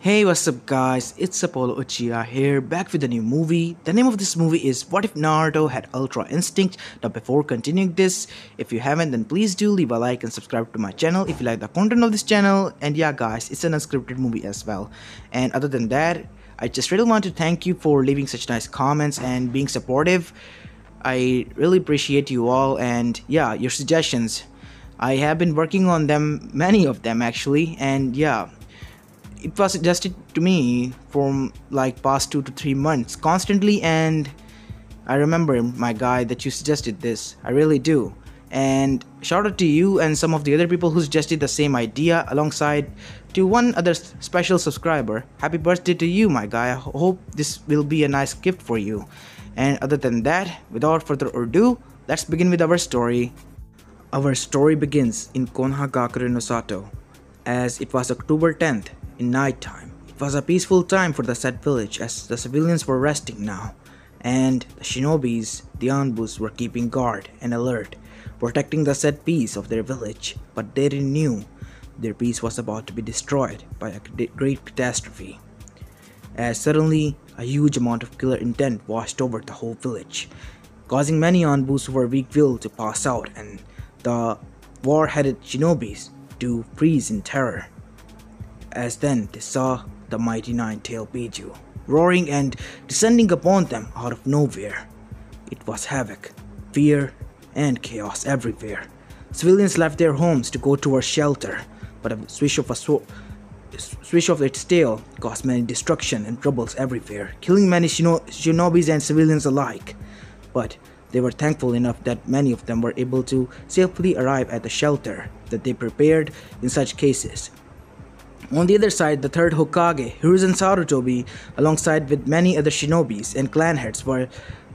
Hey, what's up guys, it's Apollo Uchiha here, back with a new movie. The name of this movie is What If Naruto Had Ultra Instinct. Now before continuing this, if you haven't then please do leave a like and subscribe to my channel if you like the content of this channel. And yeah guys, it's an unscripted movie as well. And other than that, I just really want to thank you for leaving such nice comments and being supportive. I really appreciate you all, and yeah, your suggestions. I have been working on them, many of them actually, and yeah, it was suggested to me from like past 2 to 3 months constantly, and I remember my guy that you suggested this. I really do. And shout out to you and some of the other people who suggested the same idea, alongside to one other special subscriber. Happy birthday to you, my guy. I hope this will be a nice gift for you. And other than that, without further ado, let's begin with our story. Our story begins in Konohagakure no Sato, as it was October 10th. In night time. It was a peaceful time for the said village, as the civilians were resting now, and the shinobis, the Anbus, were keeping guard and alert, protecting the said peace of their village. But they knew their peace was about to be destroyed by a great catastrophe, as suddenly a huge amount of killer intent washed over the whole village, causing many Anbus who were weak-willed to pass out, and the war-headed shinobis to freeze in terror. As then they saw the mighty nine-tailed Biju roaring and descending upon them out of nowhere. It was havoc, fear, and chaos everywhere. Civilians left their homes to go towards shelter, but a swish of its tail caused many destruction and troubles everywhere, killing many shinobis and civilians alike. But they were thankful enough that many of them were able to safely arrive at the shelter that they prepared in such cases. On the other side, the third Hokage, Hiruzen Sarutobi, alongside with many other shinobis and clan heads, were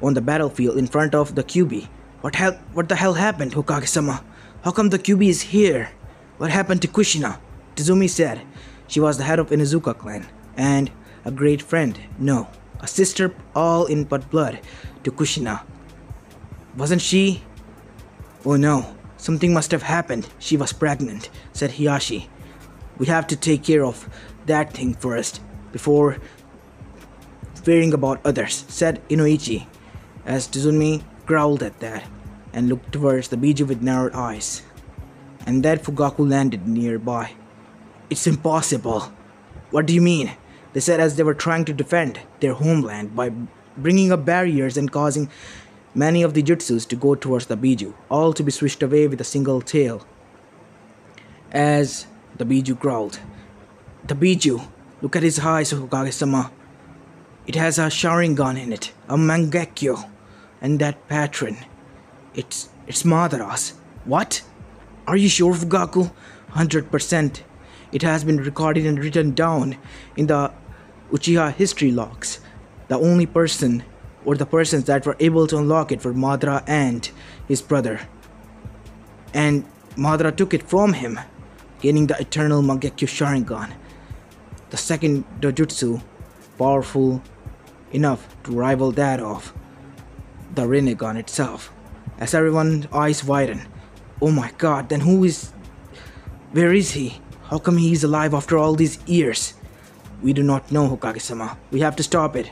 on the battlefield in front of the Kyuubi. What the hell happened, Hokage-sama? How come the Kyuubi is here? What happened to Kushina? Tizumi said. She was the head of Inuzuka clan, and a great friend, no, a sister all in but blood, to Kushina. Wasn't she? Oh no, something must have happened. She was pregnant, said Hiyashi. We have to take care of that thing first, before fearing about others, said Inoichi, as Tizumi growled at that, and looked towards the Biju with narrowed eyes. And then Fugaku landed nearby. It's impossible. What do you mean? They said, as they were trying to defend their homeland by bringing up barriers and causing many of the jutsus to go towards the Biju, all to be swished away with a single tail. As the Biju growled. The Biju, look at his eyes, Hokage-sama. It has a Sharingan in it, a Mangekyo, and that pattern. It's Madara's. What? Are you sure, Fugaku? 100%. It has been recorded and written down in the Uchiha history logs. The only person, or the persons that were able to unlock it, were Madara and his brother. And Madara took it from him, gaining the eternal Mangekyo Sharingan, the second dojutsu, powerful enough to rival that of the Rinnegan itself. As everyone's eyes widen, oh my god, then where is he? How come he is alive after all these years? We do not know, Hokage-sama. We have to stop it.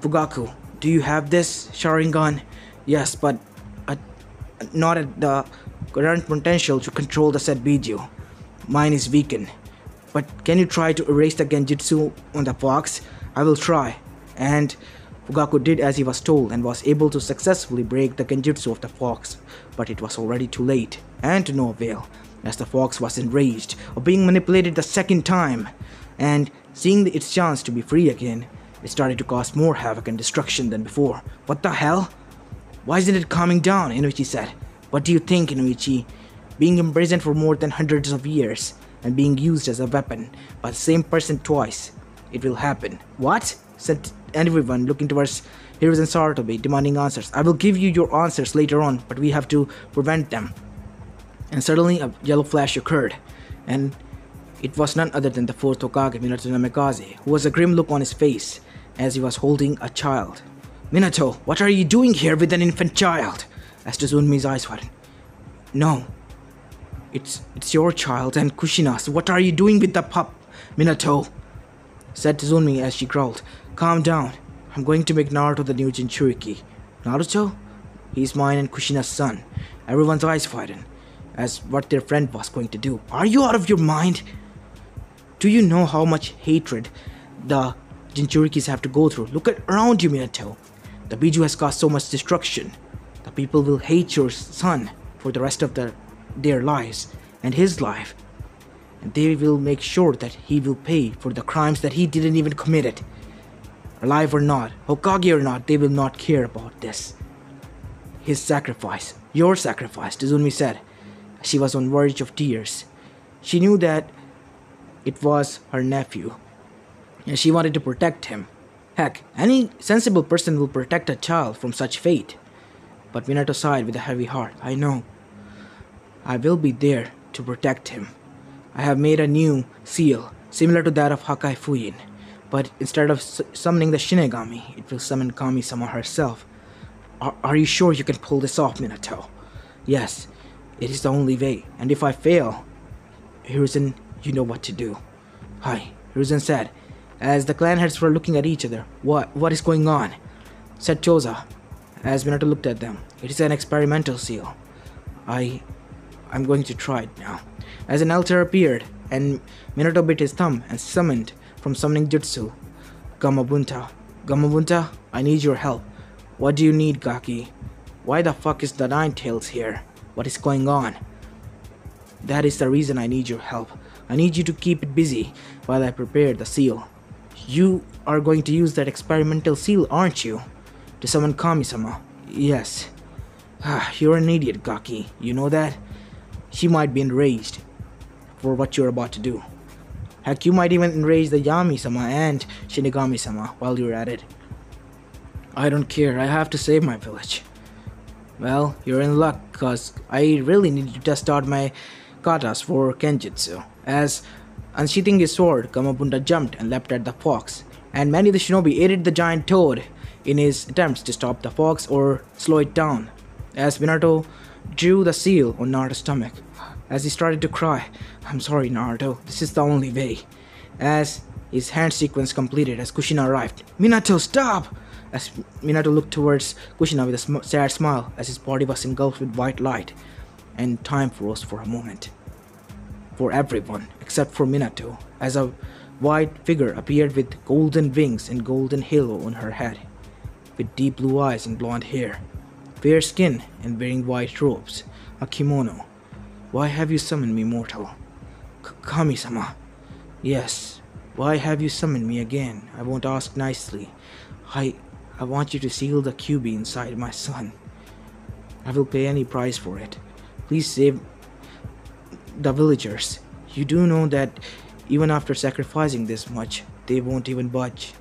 Fugaku, do you have this Sharingan? Yes, but not at the current potential to control the said Biju. Mine is weakened. But can you try to erase the genjutsu on the fox? I will try. And Fugaku did as he was told and was able to successfully break the genjutsu of the fox. But it was already too late, and to no avail, as the fox was enraged of being manipulated the second time. And seeing its chance to be free again, it started to cause more havoc and destruction than before. What the hell? Why isn't it calming down? Inoichi said. What do you think, Inoichi? Being imprisoned for more than hundreds of years and being used as a weapon by the same person twice, it will happen. What? Said everyone, looking towards Hiruzen Sarutobi, demanding answers. I will give you your answers later on, but we have to prevent them. And suddenly a yellow flash occurred, and it was none other than the fourth Hokage, Minato Namikaze, who was a grim look on his face as he was holding a child. Minato, what are you doing here with an infant child? asked Tsunumi's eyes widened. No. It's your child and Kushina's. What are you doing with the pup, Minato? said Tizumi as she growled. Calm down. I'm going to make Naruto the new Jinchuriki. Naruto? He's mine and Kushina's son. Everyone's eyes widen as what their friend was going to do. Are you out of your mind? Do you know how much hatred the Jinchurikis have to go through? Look around you, Minato. The Biju has caused so much destruction. The people will hate your son for the rest of their lives and his life. And they will make sure that he will pay for the crimes that he didn't even commit it. Alive or not, Hokage or not, they will not care about this. His sacrifice, your sacrifice, Tizumi said. She was on verge of tears. She knew that it was her nephew, and she wanted to protect him. Heck, any sensible person will protect a child from such fate. But Minato sighed with a heavy heart. I know. I will be there to protect him. I have made a new seal, similar to that of Hakai Fuyin. But instead of summoning the Shinigami, it will summon Kami-sama herself. Are you sure you can pull this off, Minato? Yes, it is the only way. And if I fail, Hiruzen, you know what to do. Hi, Hiruzen said, as the clan heads were looking at each other. What is going on? Said Choza, as Minato looked at them. It is an experimental seal. I'm going to try it now. As an altar appeared, and Minato bit his thumb and summoned from summoning jutsu. Gamabunta. Gamabunta, I need your help. What do you need, Gaki? Why the fuck is the Nine Tails here? What is going on? That is the reason I need your help. I need you to keep it busy while I prepare the seal. You are going to use that experimental seal, aren't you? To summon Kami-sama. Yes. You're an idiot, Gaki. You know that? She might be enraged for what you're about to do. Heck, you might even enrage the Yami-sama and Shinigami-sama while you're at it. I don't care, I have to save my village. Well, you're in luck, cause I really need to test out my katas for Kenjutsu. As unsheathing his sword, Gamabunda jumped and leapt at the fox, and many of the shinobi aided the giant toad in his attempts to stop the fox or slow it down. As Minato drew the seal on Naruto's stomach, as he started to cry, I'm sorry Naruto, this is the only way. As his hand sequence completed as Kushina arrived. Minato, stop! As Minato looked towards Kushina with a sad smile as his body was engulfed with white light, and time froze for a moment. For everyone, except for Minato, as a white figure appeared with golden wings and golden halo on her head, with deep blue eyes and blonde hair, fair skin and wearing white robes, a kimono. Why have you summoned me, mortal? Kami-sama. Yes, why have you summoned me again? I won't ask nicely. I want you to seal the QB inside my son. I will pay any price for it. Please save the villagers. You do know that even after sacrificing this much, they won't even budge.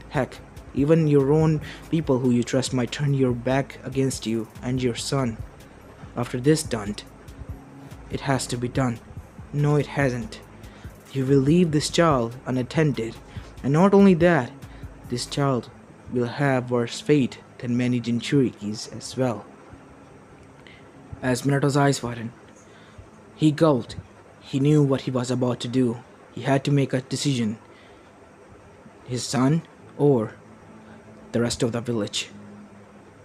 Heck, even your own people who you trust might turn your back against you and your son. After this done, it has to be done. No, it hasn't. You will leave this child unattended, and not only that, this child will have worse fate than many Jinchurikis as well. As Minato's eyes widened, he gulped. He knew what he was about to do. He had to make a decision. His son or the rest of the village.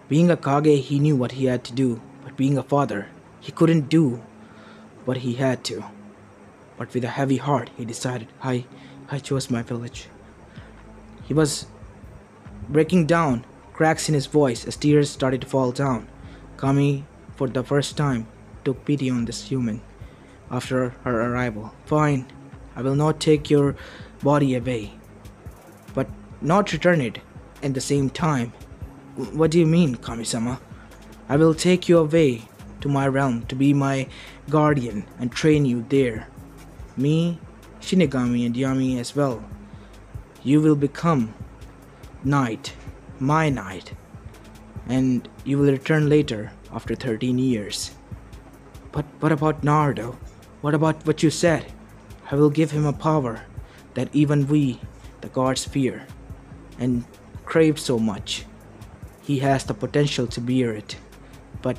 Being a Kage, he knew what he had to do, but being a father, he couldn't do what he had to. But with a heavy heart, he decided, I chose my village. He was breaking down, cracks in his voice as tears started to fall down. Kami, for the first time, took pity on this human after her arrival. Fine, I will not take your body away, but not return it at the same time. What do you mean, Kami-sama? I will take you away to my realm to be my guardian and train you there. Me, Shinigami and Yami as well. You will become knight, my knight, and you will return later after 13 years. But what about Naruto? What about what you said? I will give him a power that even we, the gods, fear and crave so much. He has the potential to bear it. But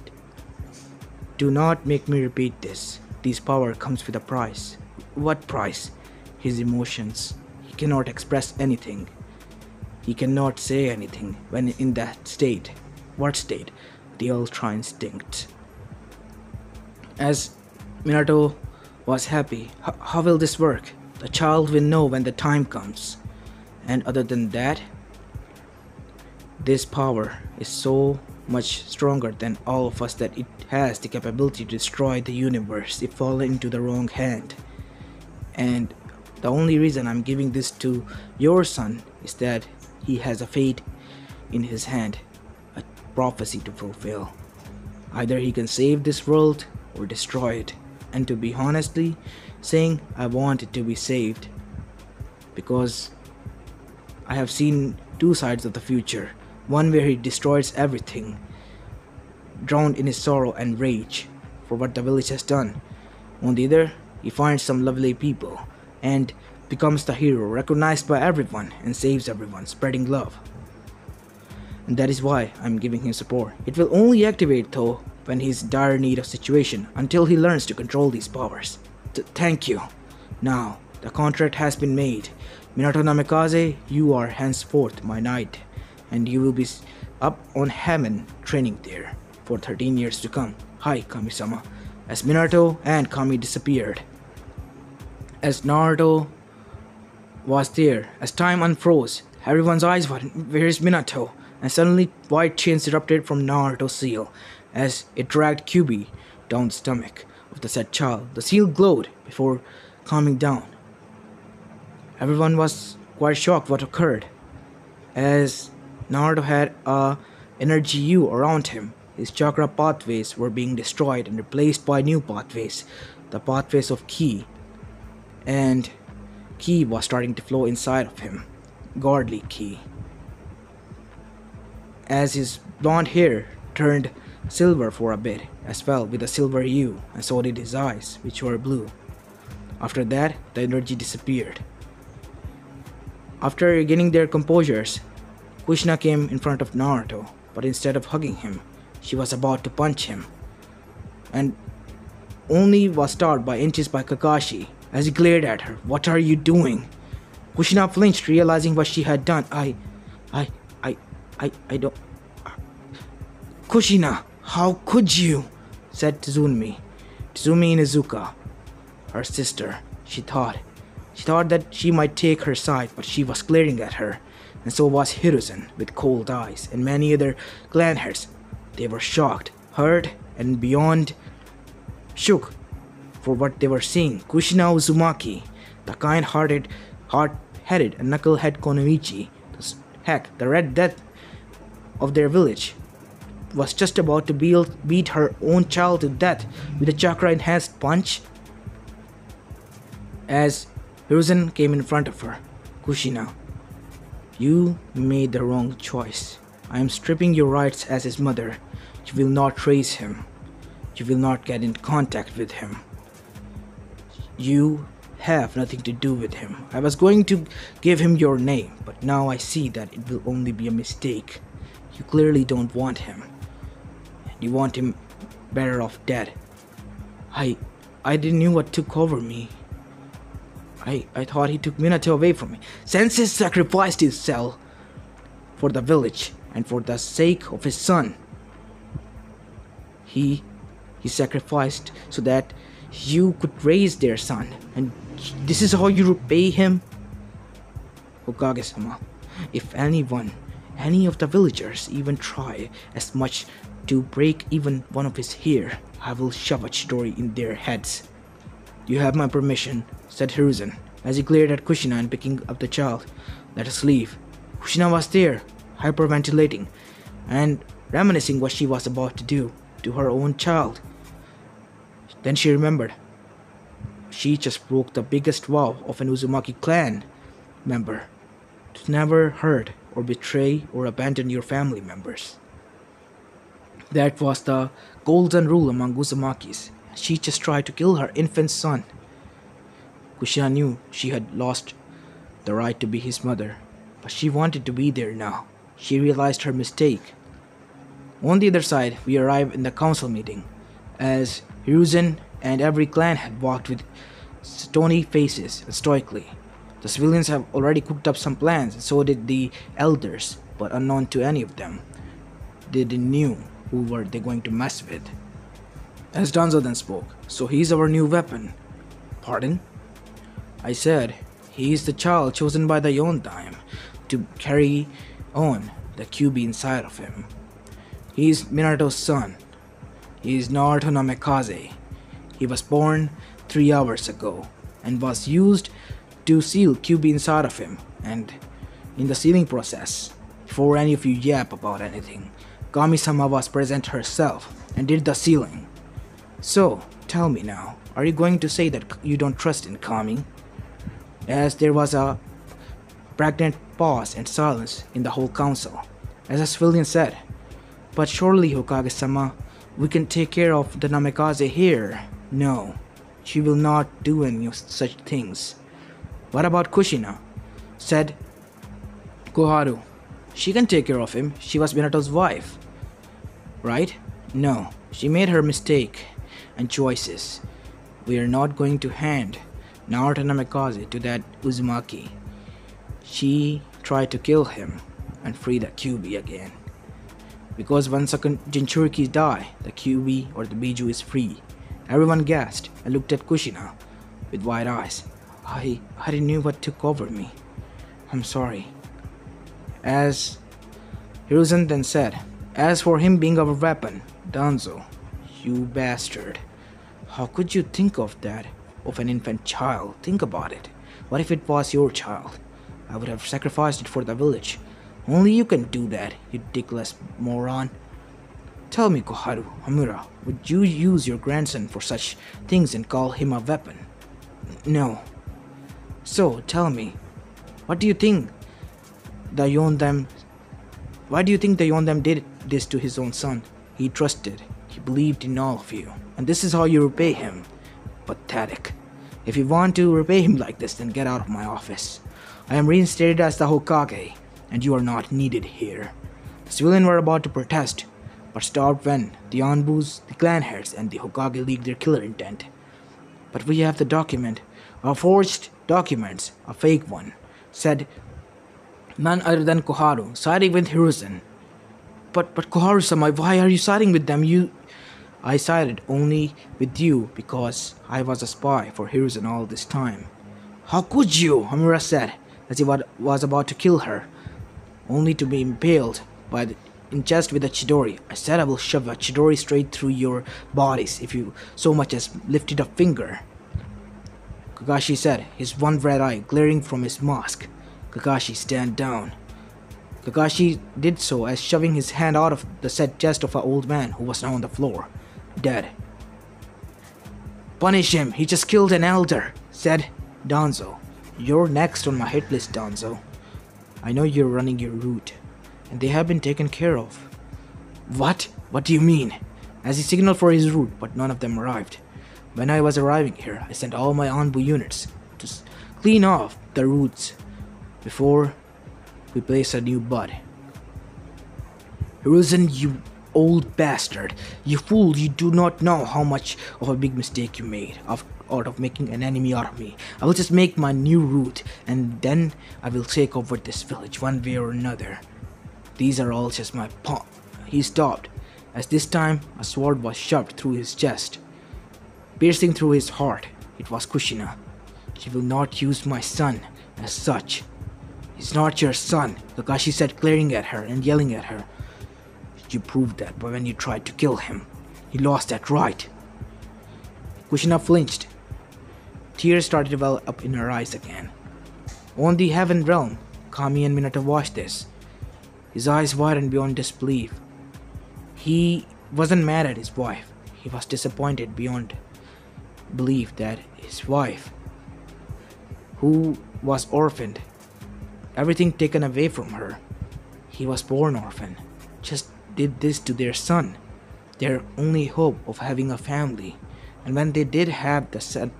do not make me repeat this. This power comes with a price. What price? His emotions. He cannot express anything. He cannot say anything when in that state. What state? The Ultra Instinct. As Minato was happy, how will this work? The child will know when the time comes. And other than that, this power is so much stronger than all of us that it has the capability to destroy the universe if fallen into the wrong hand. And the only reason I'm giving this to your son is that he has a fate in his hand, a prophecy to fulfill. Either he can save this world or destroy it. And to be honestly saying, I want it to be saved, because I have seen two sides of the future. One where he destroys everything, drowned in his sorrow and rage for what the village has done. On the other, he finds some lovely people and becomes the hero, recognized by everyone, and saves everyone, spreading love. And that is why I'm giving him support. It will only activate though when he's in dire need of situation, until he learns to control these powers. Thank you. Now, the contract has been made. Minato Namikaze, you are henceforth my knight, and you will be up on heaven training there for 13 years to come. Hi, Kami-sama. As Minato and Kami disappeared, as Naruto was there, as time unfroze, everyone's eyes were, where is Minato? And suddenly white chains erupted from Naruto's seal as it dragged Kyuubi down the stomach of the said child. The seal glowed before calming down. Everyone was quite shocked what occurred, as Naruto had a energy U around him. His chakra pathways were being destroyed and replaced by new pathways, the pathways of Ki. And Ki was starting to flow inside of him, godly Ki. As his blonde hair turned silver for a bit as well with a silver hue, and so did his eyes, which were blue. After that, the energy disappeared. After regaining their composures, Kushina came in front of Naruto, but instead of hugging him, she was about to punch him, and only was stopped by inches by Kakashi as he glared at her. What are you doing? Kushina flinched, realizing what she had done. I don't... Kushina, how could you? Said Tsuzumi Inuzuka, her sister. She thought that she might take her side, but she was glaring at her, and so was Hiruzen with cold eyes, and many other clan heads. They were shocked, hurt, and beyond shook for what they were seeing. Kushina Uzumaki, the kind-hearted, hard-headed, and knucklehead Konoichi, the Red Death of their village, was just about to beat her own child to death with a chakra-enhanced punch. As Hiruzen came in front of her, Kushina, you made the wrong choice. I am stripping your rights as his mother. You will not trace him. You will not get in contact with him. You have nothing to do with him. I was going to give him your name, but now I see that it will only be a mistake. You clearly don't want him. You want him better off dead. I didn't know what took over me. I thought he took Minato away from me. Sensei sacrificed himself for the village and for the sake of his son. He sacrificed so that you could raise their son, and this is how you repay him? Hokage-sama, if any of the villagers even try as much to break even one of his hair, I will shove a chidori in their heads. You have my permission, said Hiruzen, as he glared at Kushina and picking up the child. Let us leave. Kushina was there, hyperventilating, and reminiscing what she was about to do to her own child. Then she remembered. She just broke the biggest vow of an Uzumaki clan member, to never hurt or betray or abandon your family members. That was the golden rule among Uzumakis. She just tried to kill her infant son. Kushina knew she had lost the right to be his mother, but she wanted to be there now. She realized her mistake. On the other side, we arrive in the council meeting, as Hiruzen and every clan had walked with stony faces and stoically. The civilians have already cooked up some plans, and so did the elders, but unknown to any of them. They knew who were they going to mess with. As Danzo then spoke, so he's our new weapon. Pardon? I said, he is the child chosen by the Yondaime to carry on the QB inside of him. He is Minato's son. He is Naruto Namikaze. He was born 3 hours ago and was used to seal QB inside of him, and in the sealing process, before any of you yap about anything, Kami-sama was present herself and did the sealing. So, tell me now, are you going to say that you don't trust in Kami? As there was a pregnant pause and silence in the whole council, as a civilian said, but surely Hokage-sama, we can take care of the Namikaze here. No, she will not do any such things. What about Kushina? Said Koharu. She can take care of him. She was Minato's wife. Right? No, she made her mistake and choices. We are not going to hand Naruto Namikaze to that Uzumaki. She tried to kill him and free the QB again. Because once a Jinchuriki die, the QB or the Biju is free. Everyone gasped and looked at Kushina with wide eyes. I didn't know what took over me. I'm sorry. As Hiruzen then said, as for him being our weapon, Danzo, you bastard. How could you think of that of an infant child? Think about it. What if it was your child? I would have sacrificed it for the village. Only you can do that, you dickless moron. Tell me, Koharu, Hamura, would you use your grandson for such things and call him a weapon? No. So, tell me, what do you think the Yondaime... Why do you think the Yondaime did this to his own son? He trusted, he believed in all of you, and this is how you repay him. Pathetic. If you want to repay him like this, then get out of my office. I am reinstated as the Hokage, and you are not needed here. The civilians were about to protest, but stopped when the Anbus, the clan heads, and the Hokage leaked their killer intent. But we have the document, a forged documents, a fake one, said none other than Koharu, siding with Hiruzen. But Koharu-sama, why are you siding with them? I sided only with you because I was a spy for Hiruzen all this time. How could you? Hamura said, as he was about to kill her, only to be impaled in chest with a Chidori. I said I will shove a Chidori straight through your bodies if you so much as lifted a finger. Kakashi said, his one red eye glaring from his mask. Kakashi, stand down. Kakashi did so as shoving his hand out of the said chest of an old man who was now on the floor, dead. Punish him, he just killed an elder, said Danzo. You're next on my hit list, Danzo. I know you're running your route, and they have been taken care of. What? What do you mean? As he signaled for his route, but none of them arrived. When I was arriving here, I sent all my Anbu units to clean off the routes before we place a new bud. Hiruzen, you old bastard. You fool, you do not know how much of a big mistake you made out of making an enemy out of me. I will just make my new route, and then I will take over this village one way or another. These are all just my pawn. He stopped, as this time a sword was shoved through his chest, piercing through his heart. It was Kushina. She will not use my son as such. He's not your son, Kakashi said, glaring at her and yelling at her. You proved that but when you tried to kill him. He lost that right. Kushina flinched. Tears started to well up in her eyes again. On the heaven realm, Kami and Minato watched this. His eyes widened beyond disbelief. He wasn't mad at his wife. He was disappointed beyond belief that his wife, who was orphaned, everything taken away from her. He was born orphan. Just did this to their son, their only hope of having a family. And when they did have the said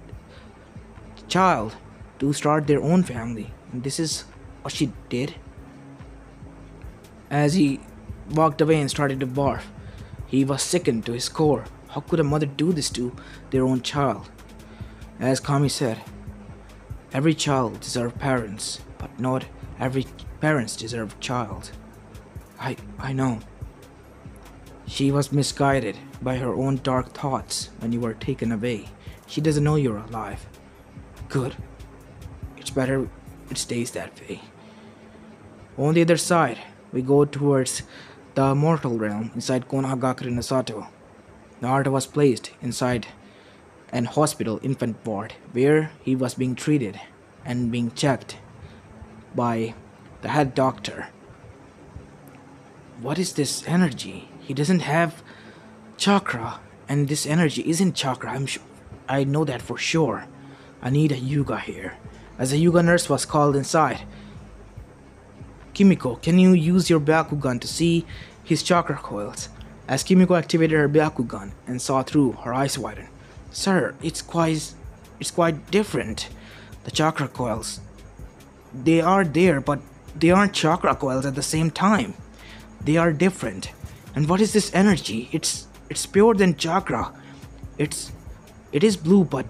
child to start their own family, and this is what she did. As he walked away and started to barf, he was sickened to his core. How could a mother do this to their own child? As Kami said, Every child deserves parents, but not every parents deserve a child. I know. She was misguided by her own dark thoughts when you were taken away. She doesn't know you're alive. Good. It's better it stays that way. On the other side, we go towards the mortal realm inside Konohagakure no Sato. Naruto was placed inside an hospital infant ward where he was being treated and being checked by the head doctor. What is this energy? He doesn't have chakra, and this energy isn't chakra. I know that for sure. I need a Yuga here. As a Yuga nurse was called inside. Kimiko, can you use your Byakugan to see his chakra coils? As Kimiko activated her Byakugan and saw through, her eyes widened. Sir, it's quite different. The chakra coils, they are there, but they aren't chakra coils at the same time. They are different. And what is this energy? It's pure than chakra. It is blue, but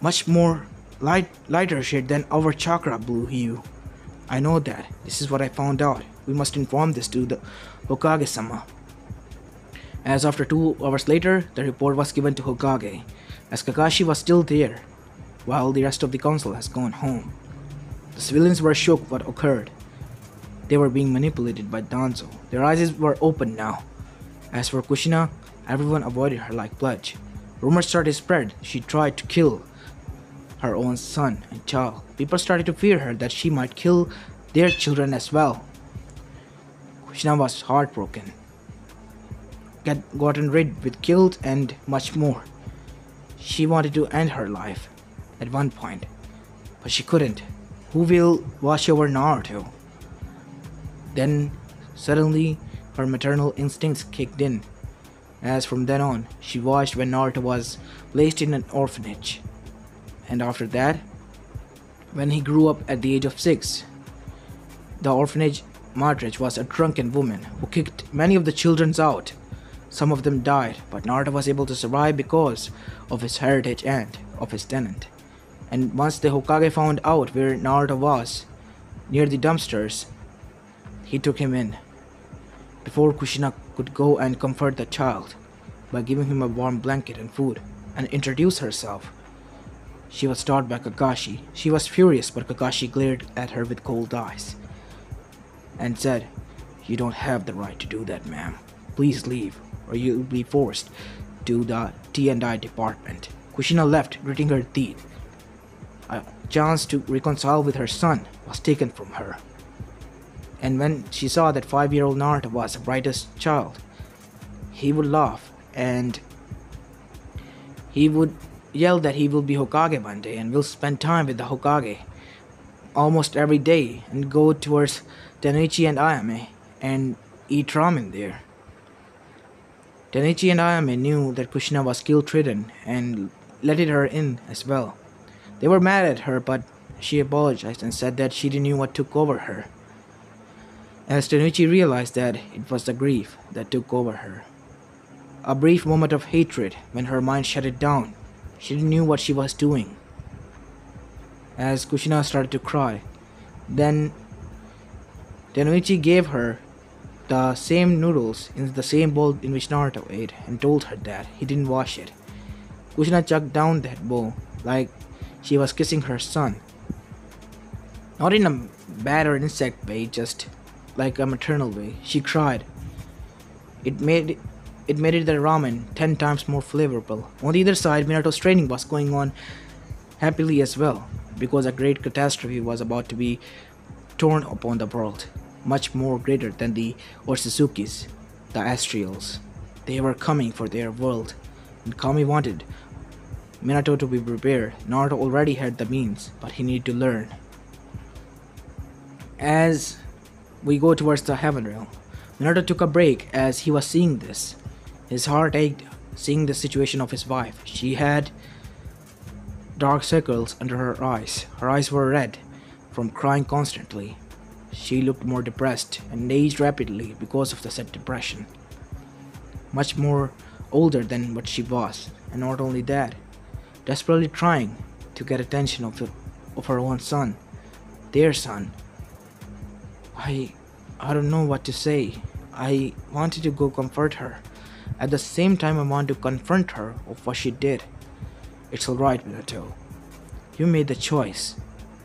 much more lighter shade than our chakra blue hue. I know that. This is what I found out. We must inform this to the Hokage-sama. As after 2 hours later, the report was given to Hokage, as Kakashi was still there, while the rest of the council has gone home. The civilians were shocked what occurred. They were being manipulated by Danzo. Their eyes were open now. As for Kushina, everyone avoided her like plague. Rumors started to spread. She tried to kill her own son and child. People started to fear her that she might kill their children as well. Kushina was heartbroken, gotten rid with guilt and much more. She wanted to end her life at one point, but she couldn't. Who will watch over Naruto? Then suddenly her maternal instincts kicked in, as from then on she watched when Naruto was placed in an orphanage. And after that, when he grew up at the age of 6, the orphanage matriarch was a drunken woman who kicked many of the children out. Some of them died, but Naruto was able to survive because of his heritage and of his tenant. And once the Hokage found out where Naruto was, near the dumpsters, he took him in, before Kushina could go and comfort the child by giving him a warm blanket and food and introduce herself. She was taught by Kakashi. She was furious, but Kakashi glared at her with cold eyes and said, "You don't have the right to do that, ma'am. Please leave, or you'll be forced to the T&I department." Kushina left, gritting her teeth. A chance to reconcile with her son was taken from her. And when she saw that 5-year-old Naruto was the brightest child, he would laugh and he would yell that he will be Hokage one day and will spend time with the Hokage almost every day and go towards Tenichi and Ayame and eat ramen there. Tenichi and Ayame knew that Kushina was guilt-ridden and let her in as well. They were mad at her, but she apologized and said that she didn't know what took over her. As Tenichi realized that it was the grief that took over her. A brief moment of hatred when her mind shut it down. She didn't know what she was doing. As Kushina started to cry, then Tenichi gave her the same noodles in the same bowl in which Naruto ate and told her that he didn't wash it. Kushina chucked down that bowl like she was kissing her son. Not in a bad or insect way, just like a maternal way. She cried. It made the ramen 10 times more flavorful. On the other side, Minato's training was going on happily as well, because a great catastrophe was about to be torn upon the world, much more greater than the Otsuzukis, the Astrials. They were coming for their world, and Kami wanted Minato to be prepared. Naruto already had the means, but he needed to learn. As we go towards the Heaven Realm, Minato took a break as he was seeing this. His heart ached seeing the situation of his wife. She had dark circles under her eyes. Her eyes were red from crying constantly. She looked more depressed and aged rapidly because of the said depression. Much more older than what she was, and not only that, desperately trying to get attention of of her own son. Their son. I I don't know what to say. I wanted to go comfort her. At the same time I want to confront her of what she did. It's alright, Minato. You made the choice,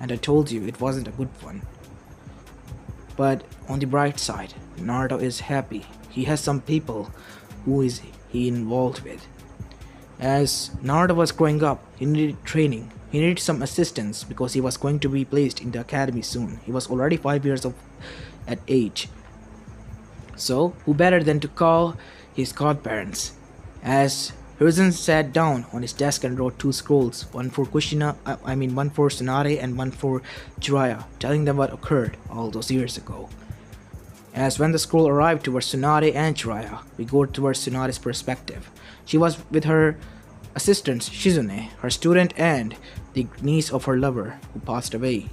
and I told you it wasn't a good one. But on the bright side, Naruto is happy. He has some people who is he involved with. As Naruto was growing up, he needed training. He needed some assistance because he was going to be placed in the academy soon. He was already 5 years of at age. So, who better than to call his godparents? As Hiruzen sat down on his desk and wrote two scrolls, one for one for Tsunade and one for Jiraiya, telling them what occurred all those years ago. As when the scroll arrived towards Tsunade and Jiraiya, we go towards Tsunade's perspective. She was with her assistant Shizune, her student and the niece of her lover who passed away.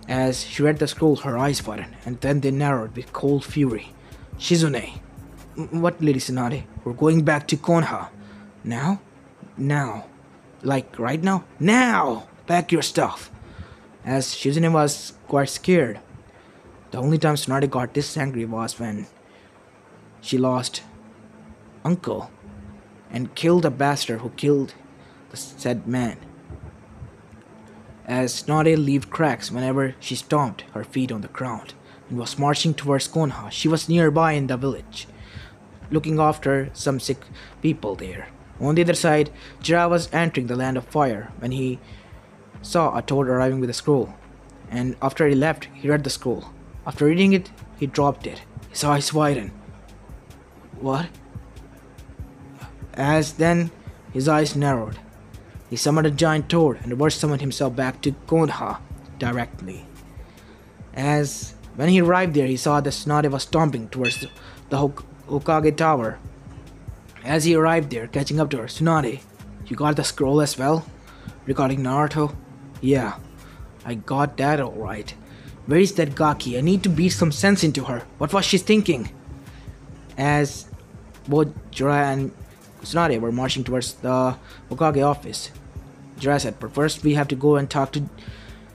As she read the scroll, her eyes widened and then they narrowed with cold fury. Shizune. What, Lady Tsunade? We're going back to Konoha. Now? Now. Like right now? Now! Pack your stuff. As Shizune was quite scared. The only time Tsunade got this angry was when she lost Uncle and killed the bastard who killed the said man. As Tsunade left cracks whenever she stomped her feet on the ground and was marching towards Konoha, she was nearby in the village, looking after some sick people there. On the other side, Jiraiya was entering the land of fire when he saw a toad arriving with a scroll, and after he left, he read the scroll. After reading it, he dropped it. His eyes widened. What? As then, his eyes narrowed. He summoned a giant toad and reverse summoned himself back to Konoha directly. As when he arrived there, he saw that Tsunade was stomping towards the Hokage Tower. As he arrived there, catching up to her, Tsunade, you got the scroll as well? Regarding Naruto? Yeah, I got that alright. Where is that Gaki? I need to beat some sense into her. What was she thinking? As both Jiraiya and Tsunade were marching towards the Hokage office, Jiraiya said, but first we have to go and talk to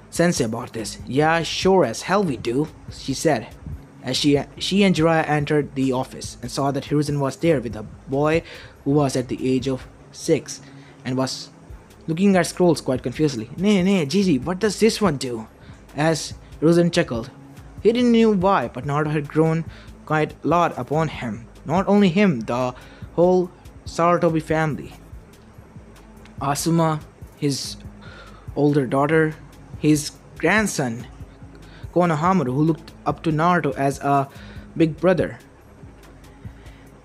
Sensei about this. Yeah, sure as hell we do, she said. As she and Jiraiya entered the office and saw that Hiruzen was there with a boy who was at the age of 6 and was looking at scrolls quite confusedly. Nay, Gigi, what does this one do? As Hiruzen chuckled. He didn't know why, but Naruto had grown quite a lot upon him. Not only him, the whole Sarutobi family. Asuma, his older daughter, his grandson, Konohamaru, who looked up to Naruto as a big brother.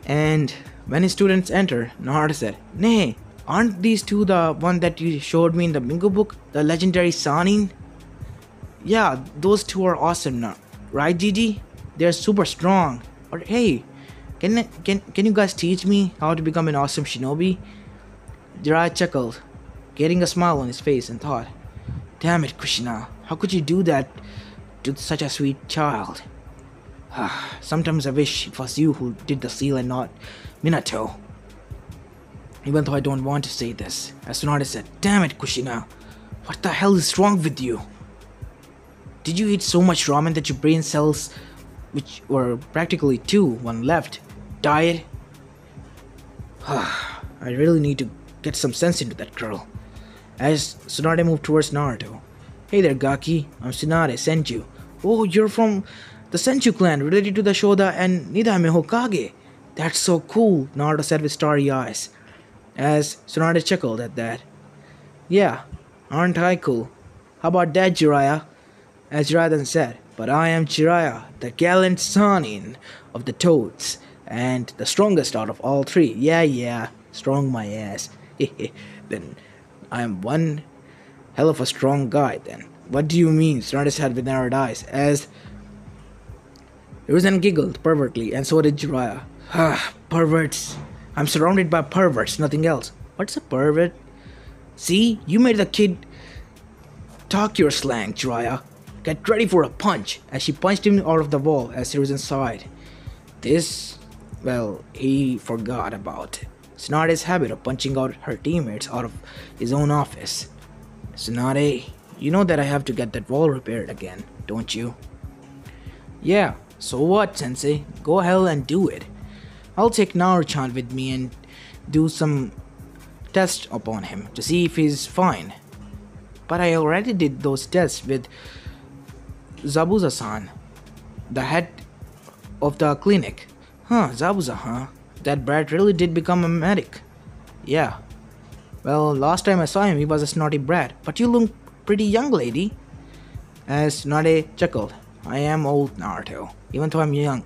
And when his students entered, Naruto said, Nay, aren't these two the one that you showed me in the bingo book? The legendary Sanin? Yeah, those two are awesome now. Right, Gigi? They're super strong. Or hey, can you guys teach me how to become an awesome shinobi? Jiraiya chuckled, getting a smile on his face, and thought, damn it, Kushina, how could you do that to such a sweet child? Sometimes I wish it was you who did the seal and not Minato. Even though I don't want to say this, as Tsunade said, damn it, Kushina, what the hell is wrong with you? Did you eat so much ramen that your brain cells, which were practically one left, died? I really need to get some sense into that girl. As Tsunade moved towards Naruto. Hey there, Gaki. I'm Tsunade, Senju. Oh, you're from the Senju clan, related to the Shoda and Nidame Hokage. That's so cool, Naruto said with starry eyes. As Tsunade chuckled at that. Yeah, aren't I cool? How about that, Jiraiya? As Jiraiya then said, but I am Jiraiya, the gallant Sanin of the Toads, and the strongest out of all three. Yeah, strong my ass. Then I am one hell of a strong guy then. What do you mean? Tsunade said with narrowed eyes, as Hiruzen giggled pervertly, and so did Jiraiya. Perverts. I'm surrounded by perverts, nothing else. What's a pervert? See, you made the kid talk your slang, Jiraiya. Get ready for a punch, as she punched him out of the wall as Hiruzen sighed. This, well, he forgot about Tsunade's habit of punching out her teammates out of his own office. Tsunade, You know that I have to get that wall repaired again, don't you? Yeah, so what, Sensei? Go ahead and do it. I'll take Naruto with me and do some tests upon him to see if he's fine. But I already did those tests with Zabuza-san, the head of the clinic. Huh, Zabuza, huh? That brat really did become a medic. Yeah. Well, last time I saw him, he was a snotty brat. But you look pretty young, lady. As Nade chuckled, I am old, Naruto, even though I'm young.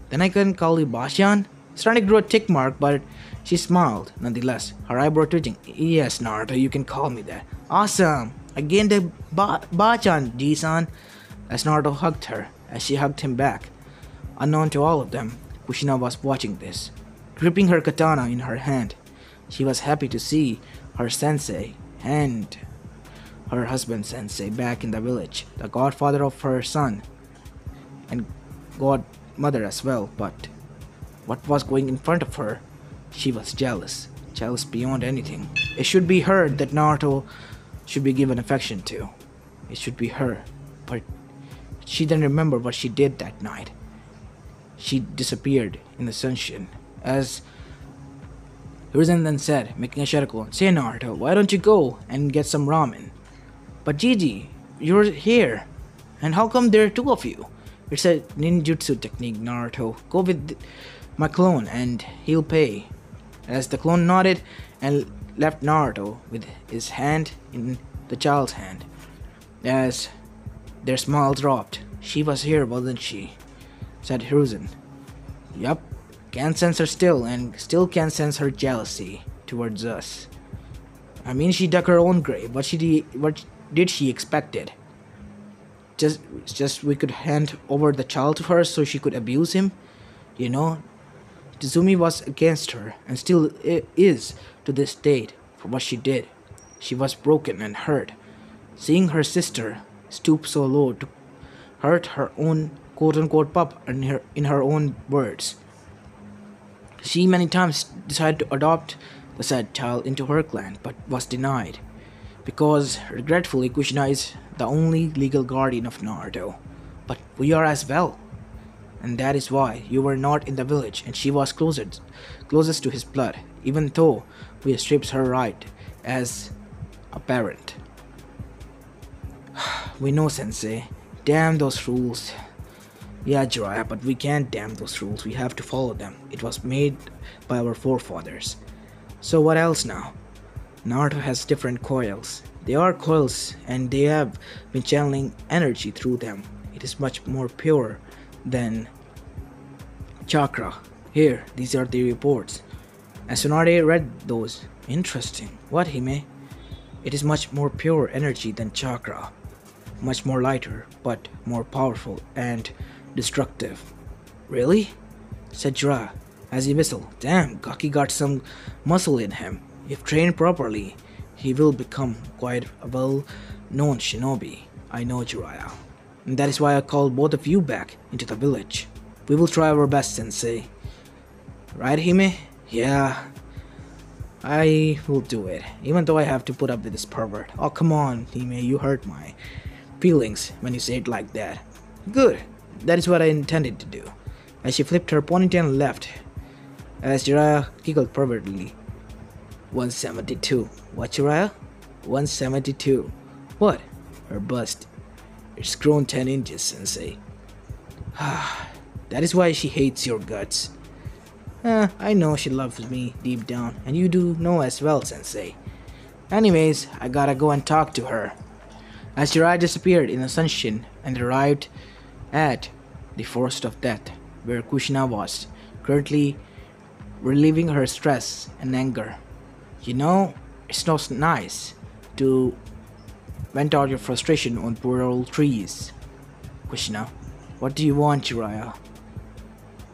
Then I can call you Bashan? Starting to grow a tick mark, but she smiled nonetheless, her eyebrow twitching. Yes, Naruto, you can call me that. Awesome! Again the Bachan, Ji-san. As Naruto hugged her, as she hugged him back. Unknown to all of them, Kushina was watching this, gripping her katana in her hand. She was happy to see her sensei and her husband sensei back in the village, the godfather of her son and godmother as well, but what was going in front of her? She was jealous beyond anything. It should be her that Naruto should be given affection to. It should be her, but she didn't remember what she did that night. She disappeared in the sunshine, as Hiruzen then said, making a shadow, say Naruto, why don't you go and get some ramen? But Gigi, you're here, and how come there are two of you? It's a ninjutsu technique, Naruto. Go with my clone and he'll pay. As the clone nodded and left Naruto with his hand in the child's hand. As their smile dropped. She was here, wasn't she? Said Hiruzen. Yup, can sense her still, and still can sense her jealousy towards us. I mean, she dug her own grave. What did she expect it? Just we could hand over the child to her so she could abuse him? You know, Tizumi was against her, and still is to this date for what she did. She was broken and hurt. Seeing her sister stoop so low to hurt her own quote-unquote pup in her own words. She many times decided to adopt the said child into her clan, but was denied, because regretfully Kushina is the only legal guardian of Naruto. But we are as well, and that is why you were not in the village and she was closest to his blood, even though we stripped her right as a parent. We know, Sensei. Damn those rules. Yeah, Jiraiya, but we can't damn those rules. We have to follow them. It was made by our forefathers. So what else now? Naruto has different coils. They are coils and they have been channeling energy through them. It is much more pure than chakra. Here, these are the reports. As Tsunade read those. Interesting. What, Hime? It is much more pure energy than chakra. Much more lighter, but more powerful and destructive. Really? Said Jiraiya as he whistled. Damn, Gaki got some muscle in him. If trained properly, he will become quite a well-known shinobi. I know, Jiraiya. And that is why I called both of you back into the village. We will try our best, Sensei. Right, Hime? Yeah. I will do it, even though I have to put up with this pervert. Oh, come on, Hime, you hurt my feelings when you say it like that. Good. That is what I intended to do. As she flipped her ponytail and left, as Jiraiya giggled pervertedly. 172. What, Jiraiya? 172. What? Her bust. It's grown 10 inches, Sensei. That is why she hates your guts. I know she loves me deep down, and you do know as well, Sensei. Anyways, I gotta go and talk to her. As Jiraiya disappeared in the sunshine and arrived at the Forest of Death, where Kushina was, currently relieving her stress and anger. You know, it's not nice to vent out your frustration on poor old trees. Kushina, what do you want, Jiraiya?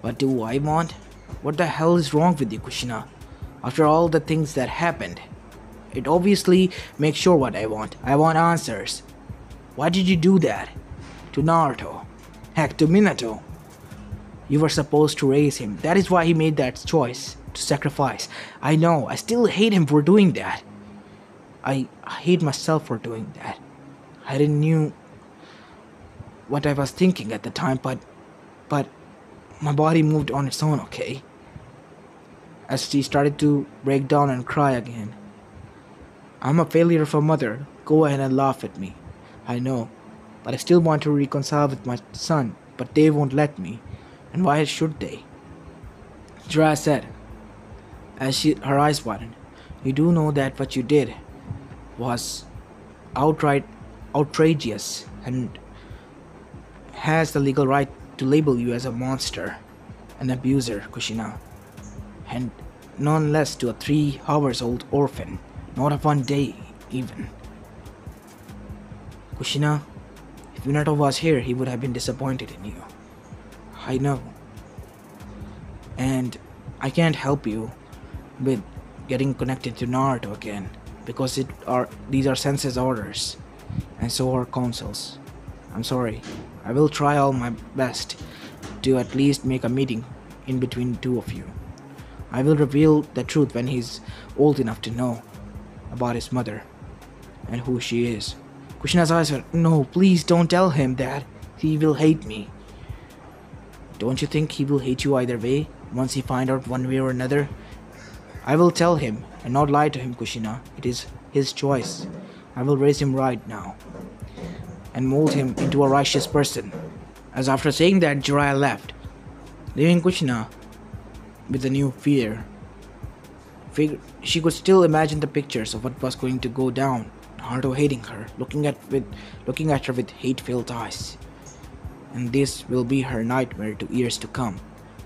What do I want? What the hell is wrong with you, Kushina? After all the things that happened, it obviously makes sure what I want. I want answers. Why did you do that? To Naruto. Heck, to Minato. You were supposed to raise him. That is why he made that choice. To sacrifice. I know. I still hate him for doing that. I hate myself for doing that. I didn't knew what I was thinking at the time, but my body moved on its own, okay? As she started to break down and cry again. I'm a failure of a mother. Go ahead and laugh at me. I know, but I still want to reconcile with my son, but they won't let me. And why should they? Jiraiya said, as her eyes widened. You do know that what you did was outright outrageous and has the legal right to label you as a monster, an abuser, Kushina, and none less to a 3 hours old orphan, not of 1 day even. Kushina, if Minato was here, he would have been disappointed in you. I know. And I can't help you with getting connected to Naruto again, because these are Sensei's orders, and so are councils. I'm sorry. I will try all my best to at least make a meeting in between the two of you. I will reveal the truth when he's old enough to know about his mother and who she is. Kushina's eyes were, no, please don't tell him that. He will hate me. Don't you think he will hate you either way, once he finds out one way or another? I will tell him and not lie to him, Kushina. It is his choice. I will raise him right now and mold him into a righteous person. As after saying that, Jiraiya left, leaving Kushina with a new fear. She could still imagine the pictures of what was going to go down. Naruto hating her, looking at her with hate-filled eyes. And this will be her nightmare to years to come.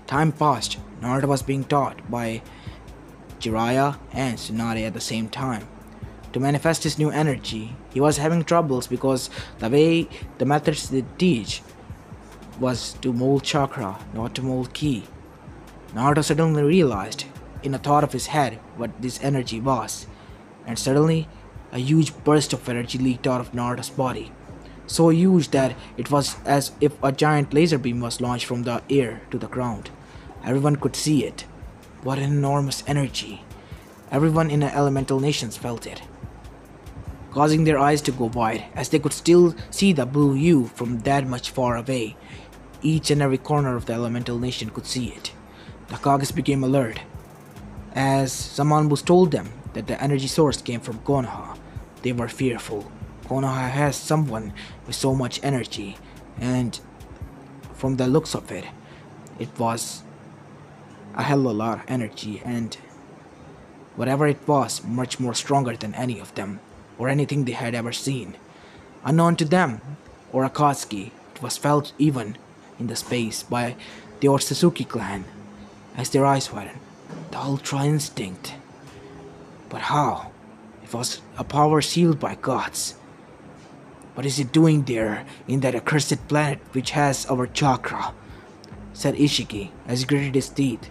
Time passed. Naruto was being taught by Jiraiya and Tsunade at the same time. To manifest his new energy, he was having troubles because the methods they teach was to mold chakra, not to mold ki. Naruto suddenly realized, in a thought of his head, what this energy was, and suddenly a huge burst of energy leaked out of Naruto's body. So huge that it was as if a giant laser beam was launched from the air to the ground. Everyone could see it. What an enormous energy. Everyone in the elemental nations felt it, causing their eyes to go wide as they could still see the blue hue from that much far away. Each and every corner of the elemental nation could see it. The Kages became alert, as Samanbus told them that the energy source came from Konoha. They were fearful. Konoha has someone with so much energy, and from the looks of it, it was a hell of a lot of energy, and whatever it was, much more stronger than any of them, or anything they had ever seen. Unknown to them, or Akatsuki, it was felt even in the space by the Otsutsuki clan, as their eyes widened. The Ultra Instinct. But how? It was a power sealed by gods. What is it doing there, in that accursed planet which has our chakra? Said Ishiki, as he gritted his teeth.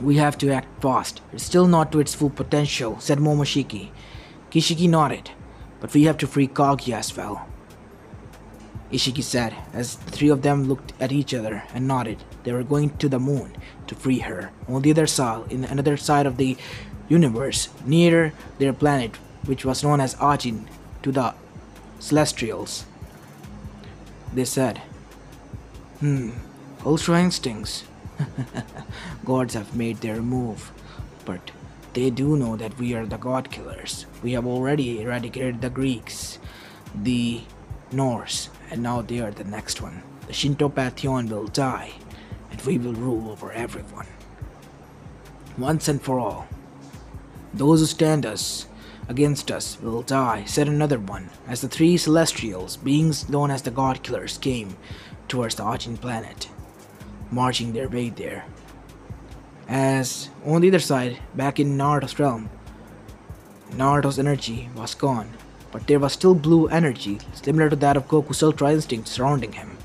We have to act fast. It's still not to its full potential, said Momoshiki. Kishiki nodded. But we have to free Kaguya as well, Ishiki said, as the three of them looked at each other and nodded. They were going to the moon to free her, on the other side, in another side of the universe, near their planet, which was known as Ajin, to the Celestials. They said, Ultra Instincts. Gods have made their move, but they do know that we are the God Killers. We have already eradicated the Greeks, the Norse, and now they are the next one. The Shinto Pantheon will die, and we will rule over everyone, once and for all. Those who stand against us will die, said another one, as the 3 Celestials, beings known as the God Killers, came towards the Ajin planet, marching their way there. As on the other side, back in Naruto's realm, Naruto's energy was gone, but there was still blue energy, similar to that of Goku's Ultra Instinct, surrounding him.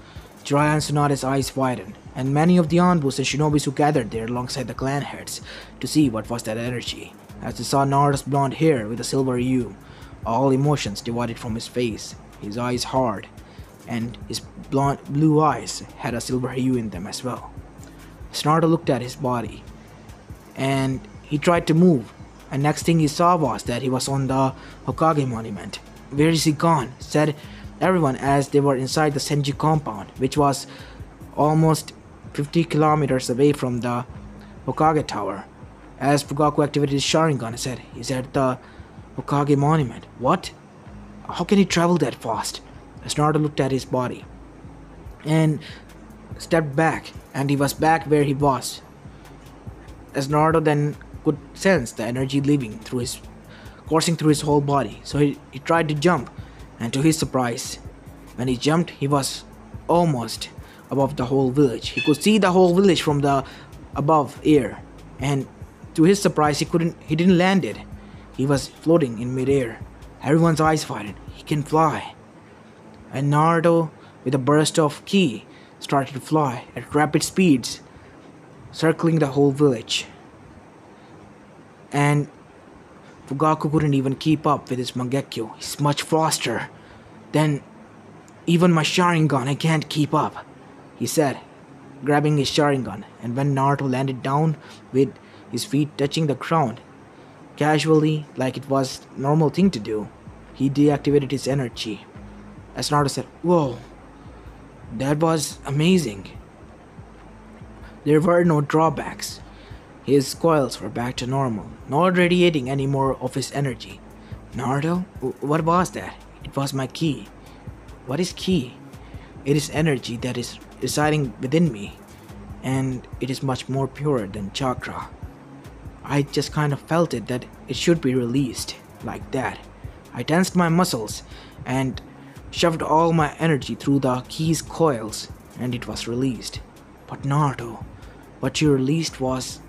Jiraiya and Tsunade's eyes widened, and many of the Anbus and Shinobis who gathered there alongside the clan heads to see what was that energy, as they saw Naruto's blonde hair with a silver hue, all emotions divided from his face, his eyes hard, and his blue eyes had a silver hue in them as well. Naruto looked at his body, and he tried to move, and next thing he saw was that he was on the Hokage monument, Where is he gone? Said everyone as they were inside the Senji compound, which was almost 50 kilometers away from the Hokage Tower. As Fugaku activated his Sharingan and said, "He's at the Hokage monument." What? How can he travel that fast? As Naruto looked at his body and stepped back, and he was back where he was. As Naruto then could sense the energy coursing through his whole body, so he tried to jump, and to his surprise, when he jumped, he was almost above the whole village. He could see the whole village from the above air, and to his surprise, he didn't land it. He was floating in midair. Everyone's eyes widened. He can fly. And Naruto, with a burst of ki, started to fly at rapid speeds, circling the whole village. And Fugaku couldn't even keep up with his Mangekyo. He's much faster than even my Sharingan. I can't keep up, he said, grabbing his Sharingan. And when Naruto landed down with his feet touching the ground, casually, like it was a normal thing to do, he deactivated his energy. As Naruto said, "Whoa, that was amazing." There were no drawbacks. His coils were back to normal, not radiating any more of his energy. "Naruto, what was that?" "It was my ki." "What is ki?" "It is energy that is residing within me, and it is much more pure than chakra. I just kind of felt it that it should be released, like that. I tensed my muscles and shoved all my energy through the ki's coils, and it was released." "But Naruto, what you released was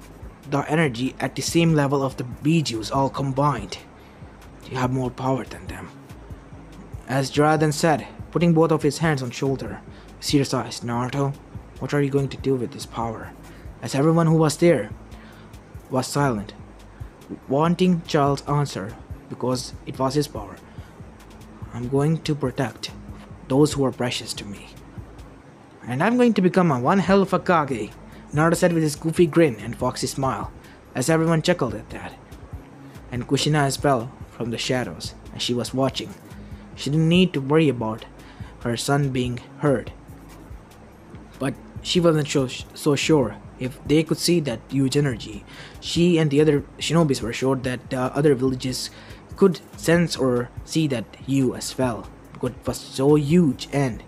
the energy at the same level of the Bijus all combined. You have more power than them." As Jiraiya then said, putting both of his hands on shoulder, serious eyes, "Naruto, what are you going to do with this power?" As everyone who was there was silent, wanting Charles' answer because it was his power. "I'm going to protect those who are precious to me. And I'm going to become one hell of a Kage," Naruto said with his goofy grin and foxy smile, as everyone chuckled at that. And Kushina fell from the shadows as she was watching. She didn't need to worry about her son being hurt, but she wasn't so sure if they could see that huge energy. She and the other shinobis were sure that the other villages could sense or see that hue as well, because it was so huge and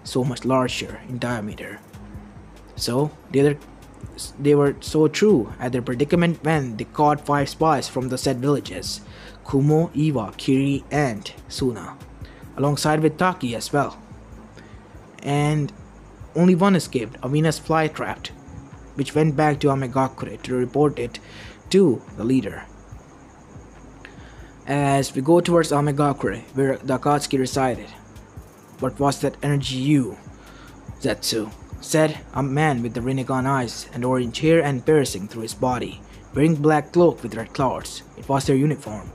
so much larger in diameter. So they were so true at their predicament when they caught 5 spies from the said villages: Kumo, Iwa, Kiri, and Suna, alongside with Taki as well. And only one escaped, a Venus flytrap, which went back to Amegakure to report it to the leader. As we go towards Amegakure, where the Akatsuki resided, "What was that energy you, Zetsu?" said a man with the Rinnegan eyes and orange hair and piercing through his body, wearing black cloak with red clouds. It was their uniform,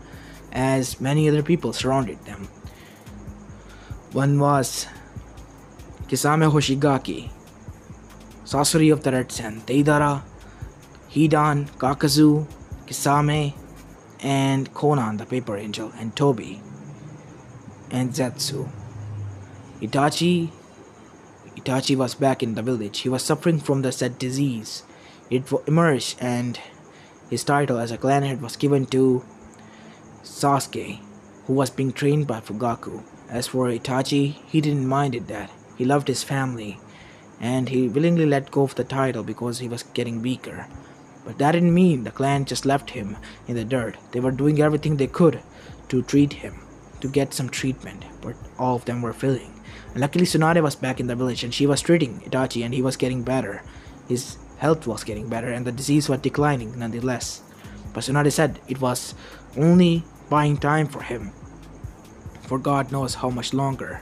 as many other people surrounded them. One was Kisame Hoshigaki, Sasori of the Red Sen, Deidara, Hidan, Kakazu, Kisame, and Conan the Paper Angel, and Tobi, and Zetsu. Itachi was back in the village. He was suffering from the said disease. It emerged, and his title as a clan head was given to Sasuke, who was being trained by Fugaku. As for Itachi, he didn't mind it that. He loved his family, and he willingly let go of the title because he was getting weaker. But that didn't mean the clan just left him in the dirt. They were doing everything they could to treat him, to get some treatment, but all of them were failing. And luckily Tsunade was back in the village, and she was treating Itachi, and he was getting better. His health was getting better, and the disease was declining nonetheless. But Tsunade said it was only buying time for him, for God knows how much longer.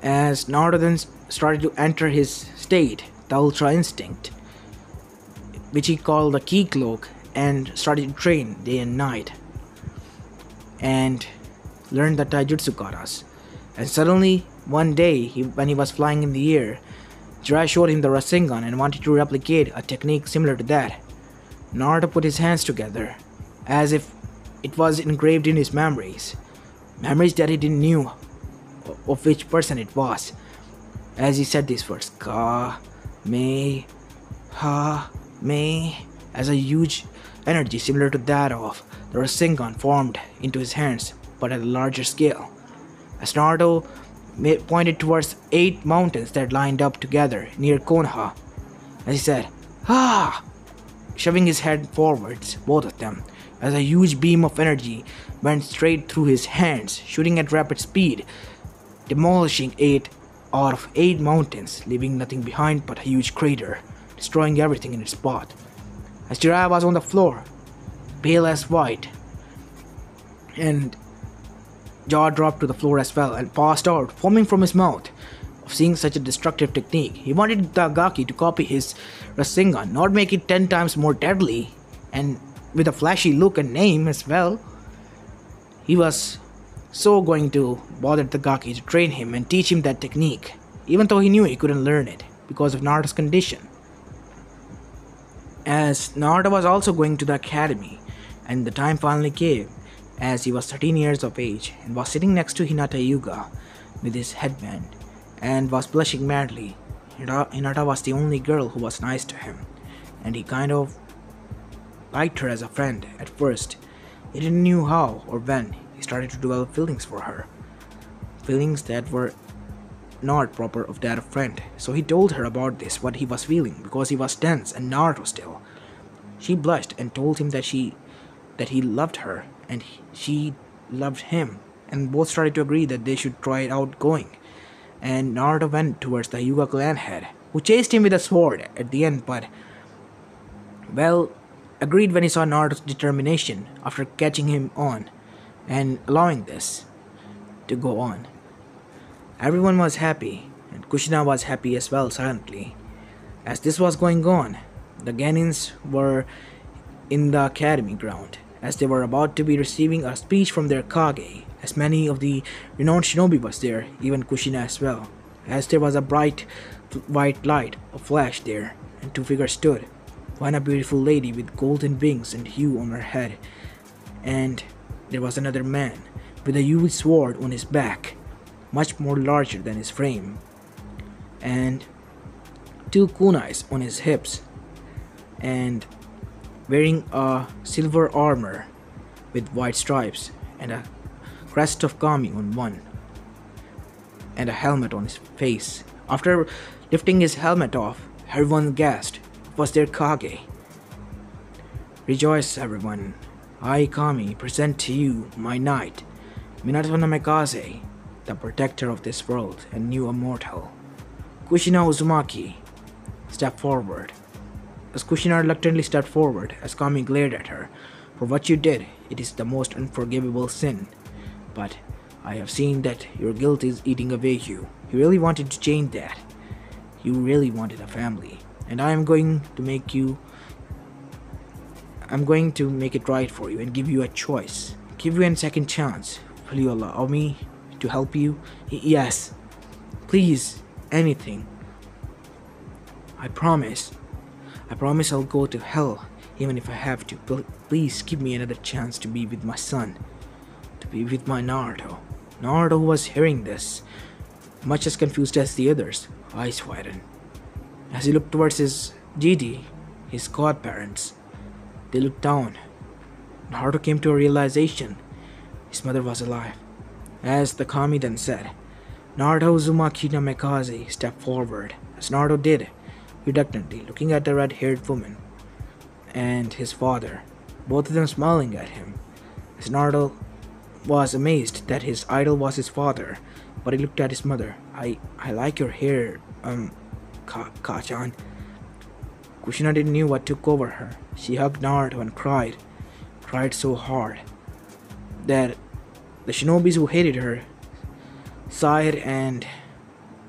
As Naruto then started to enter his state, the Ultra Instinct, which he called the Ki Cloak, and started to train day and night, and learned the Taijutsu katas. And suddenly, one day, when he was flying in the air, Jiraiya showed him the Rasengan and wanted to replicate a technique similar to that. Naruto put his hands together, as if it was engraved in his memories. Memories that he didn't knew of which person it was. As he said these words, Ka, Me, Ha, Me, as a huge energy similar to that of the Rasengan formed into his hands, but at a larger scale. As Naruto pointed towards 8 mountains that lined up together near Konoha, as he said, Ah! Shoving his head forwards, both of them, as a huge beam of energy went straight through his hands, shooting at rapid speed, demolishing 8 mountains, leaving nothing behind but a huge crater, destroying everything in its path. As Jiraiya was on the floor, pale as white, and jaw dropped to the floor as well and passed out, foaming from his mouth. Of seeing such a destructive technique, he wanted Tagaki to copy his Rasengan, not make it 10 times more deadly, and with a flashy look and name as well. He was so going to bother Tagaki to train him and teach him that technique, even though he knew he couldn't learn it because of Naruto's condition. As Naruto was also going to the academy, and the time finally came, as he was 13 years of age and was sitting next to Hinata Yuga with his headband and was blushing madly. Hinata was the only girl who was nice to him, and he kind of liked her as a friend at first. He didn't know how or when he started to develop feelings for her, feelings that were not proper of that of friend. So he told her about this, what he was feeling, because he was tense and Naruto still. She blushed and told him that he loved her and she loved him, and both started to agree that they should try it out going. And Naruto went towards the Hyuga clan head, who chased him with a sword at the end, but well, agreed when he saw Naruto's determination after catching him on and allowing this to go on. Everyone was happy, and Kushina was happy as well silently. As this was going on, the Genins were in the academy ground, as they were about to be receiving a speech from their Kage, as many of the renowned shinobi was there, even Kushina as well, as there was a bright white light, a flash there, and 2 figures stood. One a beautiful lady with golden wings and hue on her head, and there was another man with a huge sword on his back, much more larger than his frame, and 2 kunais on his hips, and wearing a silver armor with white stripes and a crest of Kami on one, and a helmet on his face. After lifting his helmet off, everyone gasped. It was their Kage. Rejoice, everyone. I, Kami, present to you my knight, Minato Namikaze, the protector of this world and new immortal. Kushina Uzumaki stepped forward. As Kushina reluctantly stepped forward, as Kami glared at her, for what you did, it is the most unforgivable sin. But I have seen that your guilt is eating away you. You really wanted to change that. You really wanted a family. And I'm going to make it right for you and give you a choice. Give you a second chance. Will you allow me to help you? Yes. Please, anything. I promise. I promise I'll go to hell, even if I have to. Please give me another chance to be with my son. To be with my Naruto. Naruto was hearing this, much as confused as the others, eyes widened. As he looked towards his Gigi, his godparents, they looked down. Naruto came to a realization. His mother was alive. As the Kami then said, Naruto Uzumaki Namikaze stepped forward, as Naruto did, reluctantly, looking at the red-haired woman and his father, both of them smiling at him, as Naruto was amazed that his idol was his father, but he looked at his mother. I like your hair, Ka-chan. Kushina didn't know what took over her. She hugged Naruto and cried so hard that the shinobis who hated her sighed and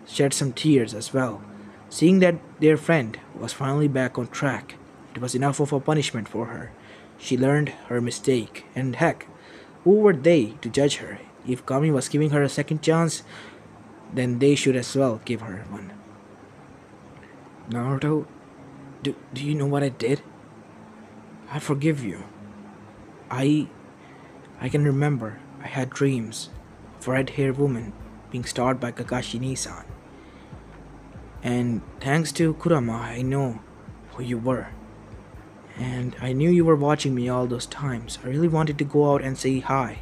shed some tears as well. Seeing that their friend was finally back on track, it was enough of a punishment for her. She learned her mistake, and heck, who were they to judge her? If Kami was giving her a second chance, then they should as well give her one. Naruto, do you know what I did? I forgive you. I can remember I had dreams of a red-haired woman being starred by Kakashi Nisan. And thanks to Kurama, I know who you were. And I knew you were watching me all those times. I really wanted to go out and say hi,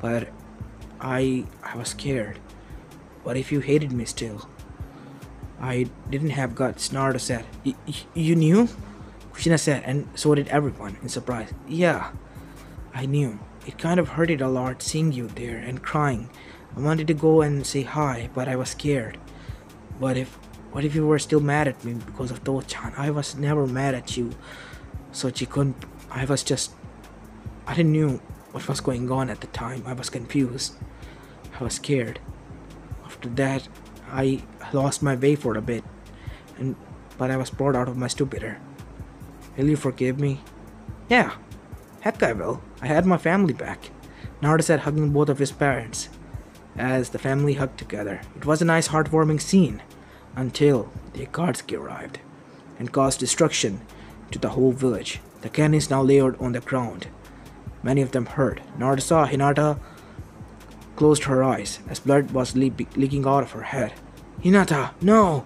but I was scared. What if you hated me still? I didn't have guts, Naruto said. You knew? Kushina said, and so did everyone in surprise. Yeah, I knew. It kind of hurted a lot seeing you there and crying. I wanted to go and say hi, but I was scared. What if you were still mad at me because of Dochan? I was never mad at you. So she couldn't. I didn't know what was going on at the time. I was confused. I was scared. After that, I lost my way for a bit, but I was brought out of my stupor. Will you forgive me? Yeah, heck I will. I had my family back. Naruto said, hugging both of his parents. As the family hugged together, it was a nice heartwarming scene, until the Akatsuki arrived, and caused destruction to the whole village. The cannons now layered on the ground, many of them hurt. Naruto saw Hinata closed her eyes as blood was leaking out of her head. Hinata, no!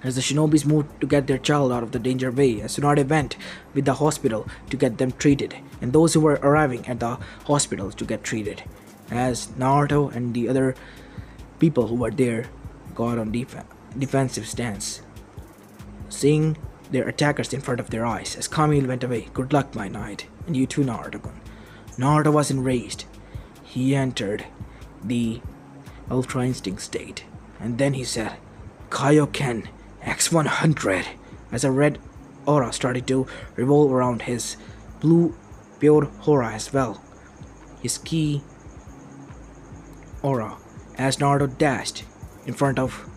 As the shinobis moved to get their child out of the danger way, as Tsunade went with the hospital to get them treated, and those who were arriving at the hospital to get treated, as Naruto and the other people who were there got on defensive stance, seeing their attackers in front of their eyes. As Kamil went away, good luck, my knight, and you too, Naruto-kun. Naruto was enraged. He entered the Ultra Instinct state, and then he said, Kaioken X100, as a red aura started to revolve around his blue pure aura as well. His key aura, as Naruto dashed in front of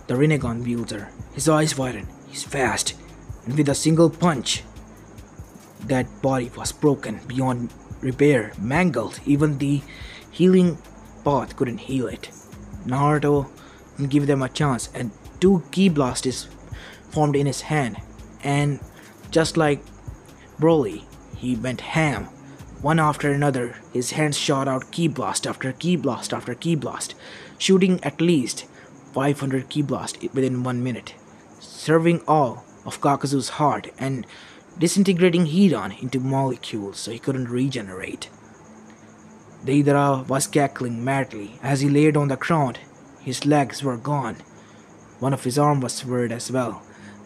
the Rinnegan wielder. His eyes widened. He's fast, and with a single punch, that body was broken beyond repair, mangled. Even the healing path couldn't heal it. Naruto didn't give them a chance, and two ki blasts formed in his hand, and just like Broly, he went ham. One after another, his hands shot out ki blast after ki blast after ki blast, shooting at least 500 ki blasts within 1 minute, serving all of Kakazu's heart and disintegrating Hidan into molecules so he couldn't regenerate. Deidara was cackling madly as he laid on the ground. His legs were gone. One of his arms was severed as well.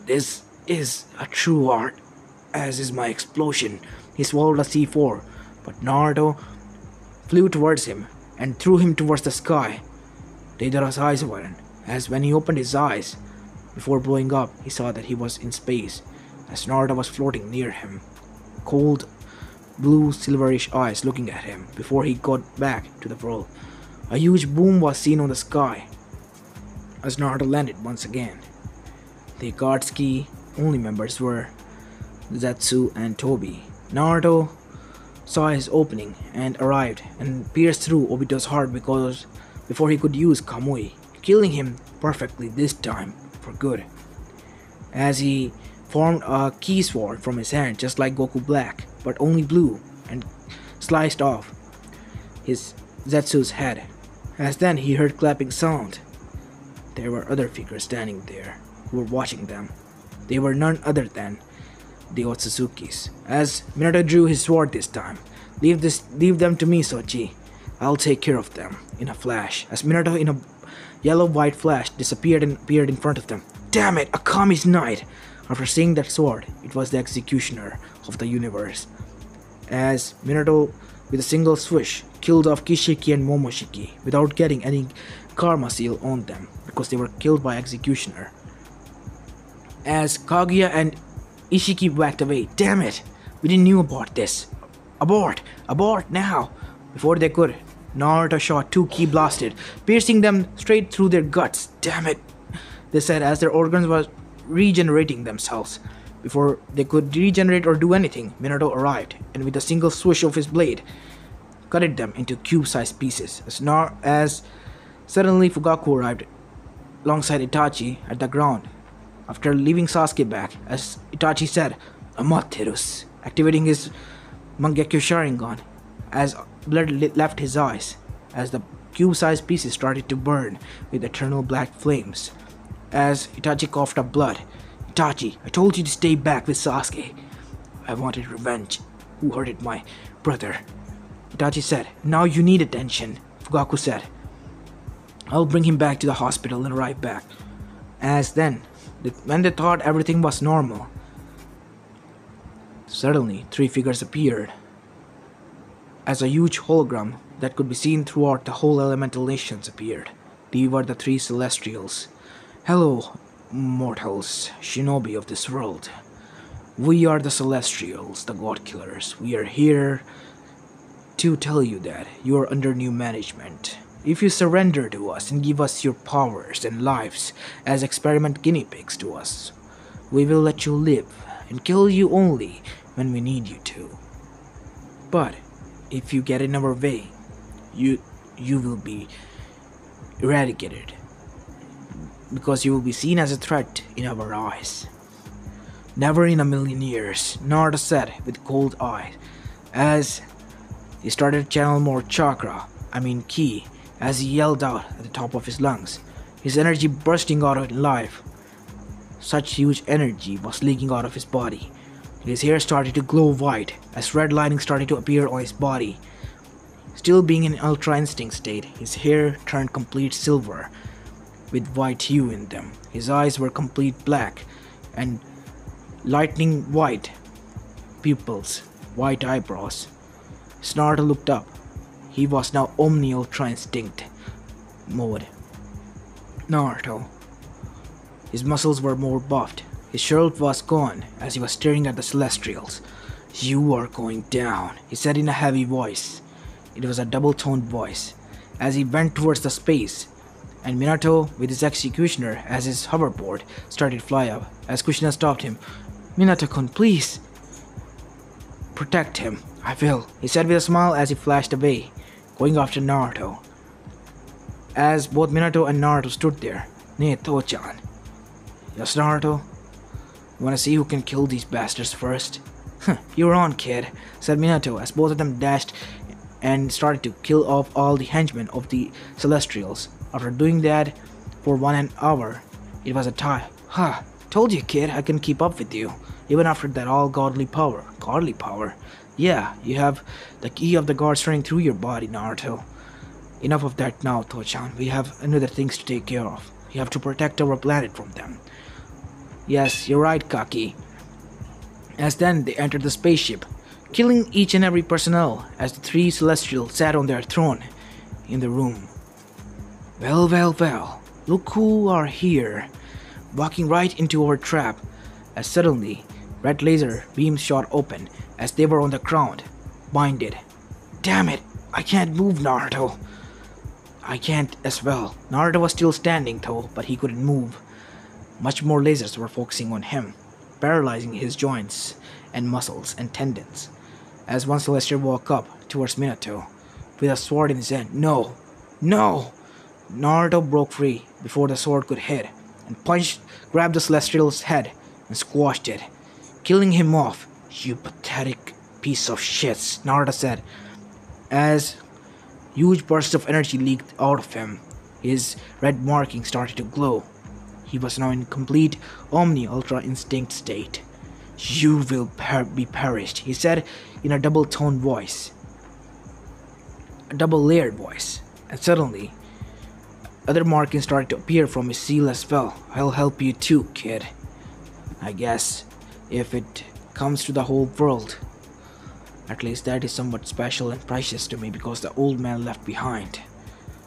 This is a true art, as is my explosion. He swallowed a C4, but Naruto flew towards him and threw him towards the sky. Deidara's eyes widened, as when he opened his eyes, before blowing up, he saw that he was in space, as Naruto was floating near him. Cold, blue, silverish eyes looking at him before he got back to the world. A huge boom was seen on the sky, as Naruto landed once again. The Akatsuki only members were Zetsu and Tobi. Naruto saw his opening and arrived and pierced through Obito's heart before he could use Kamui, killing him perfectly this time for good, as he formed a ki sword from his hand just like Goku Black, but only blue, and sliced off his Zetsu's head. As then he heard clapping sound. There were other figures standing there who were watching them. They were none other than the Otsuzukis. As Minato drew his sword this time, leave them to me, Sochi. I'll take care of them. In a flash, as Minato in a yellow-white flash disappeared and appeared in front of them. Damn it, Akami's knight! After seeing that sword, it was the executioner of the universe. As Minato, with a single swish, killed off Kishiki and Momoshiki without getting any karma seal on them, because they were killed by executioner. As Kaguya and Ishiki backed away. Damn it! We didn't know about this. Abort! Abort now! Before they could, Naruto shot two ki blasted, piercing them straight through their guts. Damn it! They said as their organs were regenerating themselves. Before they could regenerate or do anything, Minato arrived, and with a single swish of his blade, cutted them into cube-sized pieces. As suddenly Fugaku arrived alongside Itachi at the ground, after leaving Sasuke back, as Itachi said, Amaterus, activating his Mangekyo Sharingan, as blood left his eyes. as the cube-sized pieces started to burn with eternal black flames. As Itachi coughed up blood, "Itachi, I told you to stay back with Sasuke. I wanted revenge. Who hurted my brother?" Itachi said, "Now you need attention." Fugaku said, "I'll bring him back to the hospital and right back." When they thought everything was normal, suddenly 3 figures appeared as a huge hologram that could be seen throughout the whole elemental nations appeared. They were the 3 celestials. "Hello, mortals, shinobi of this world. We are the celestials, the god killers. We are here to tell you that you are under new management. If you surrender to us and give us your powers and lives as experiment guinea pigs to us, we will let you live and kill you only when we need you to. But if you get in our way, you will be eradicated, because you will be seen as a threat in our eyes." "Never in a million years," Naruto said with cold eyes, as he started to channel more ki, as he yelled out at the top of his lungs, his energy bursting out of life. Such huge energy was leaking out of his body. His hair started to glow white as red lightning started to appear on his body. Still being in Ultra Instinct state, his hair turned complete silver with white hue in them. His eyes were complete black and lightning white pupils, white eyebrows. Naruto looked up. He was now Omni Ultra Instinct mode. Naruto. His muscles were more buffed. His shirt was gone as he was staring at the Celestials. "You are going down," he said in a heavy voice. It was a double-toned voice. As he went towards the space, and Minato, with his executioner as his hoverboard, started to fly up, as Kushina stopped him. "Minato-kun, please protect him." "I will," he said with a smile as he flashed away, going after Naruto. As both Minato and Naruto stood there, "Ne, To-chan." "Yes, Naruto? Wanna see who can kill these bastards first?" "You're on, kid," said Minato as both of them dashed and started to kill off all the henchmen of the Celestials. After doing that for 1 hour, it was a tie. Told you, kid, I can keep up with you. Even after that all godly power. Godly power? Yeah, you have the key of the gods running through your body, Naruto. Enough of that now, To-chan. We have another things to take care of. We have to protect our planet from them." "Yes, you're right, Kaki." As then they entered the spaceship, killing each and every personnel as the 3 Celestials sat on their throne in the room. Well, look who are here, walking right into our trap, as suddenly red laser beams shot open as they were on the ground, blinded. "Damn it, I can't move, Naruto." "I can't as well." Naruto was still standing though, but he couldn't move. Much more lasers were focusing on him, paralyzing his joints and muscles and tendons. As one Celestial walked up towards Minato with a sword in his hand. No! Naruto broke free before the sword could hit and grabbed the Celestial's head and squashed it, killing him off. "You pathetic piece of shit," Naruto said, as huge bursts of energy leaked out of him. His red marking started to glow. He was now in complete Omni Ultra Instinct state. "You will be perished," he said in a double-toned voice, a double-layered voice, and suddenly other markings started to appear from his seal as well. "I'll help you too, kid. I guess, if it comes to the whole world. At least that is somewhat special and precious to me because the old man left behind.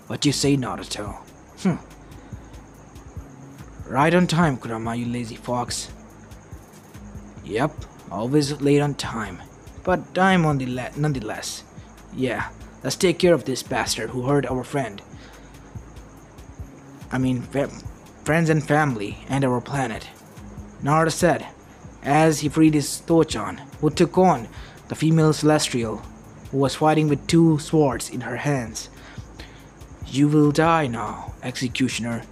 What you say, Naruto?" "Right on time, Kurama, you lazy fox." "Yep, always late on time. But time nonetheless. Yeah, let's take care of this bastard who hurt our friend. Friends and family and our planet," Naruto said, as he freed his To-chan, who took on the female Celestial, who was fighting with 2 swords in her hands. "You will die now, executioner."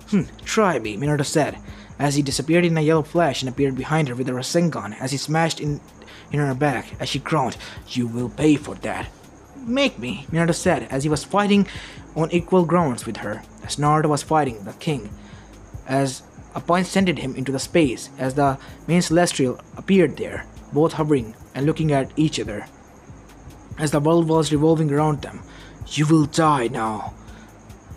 Try me," Minato said, as he disappeared in a yellow flash and appeared behind her with a Rasengan as he smashed in her back as she groaned. "You will pay for that." "Make me," Minato said as he was fighting on equal grounds with her, as Naruto was fighting the king, as a point sent him into the space as the main celestial appeared there, both hovering and looking at each other, as the world was revolving around them. You will die now,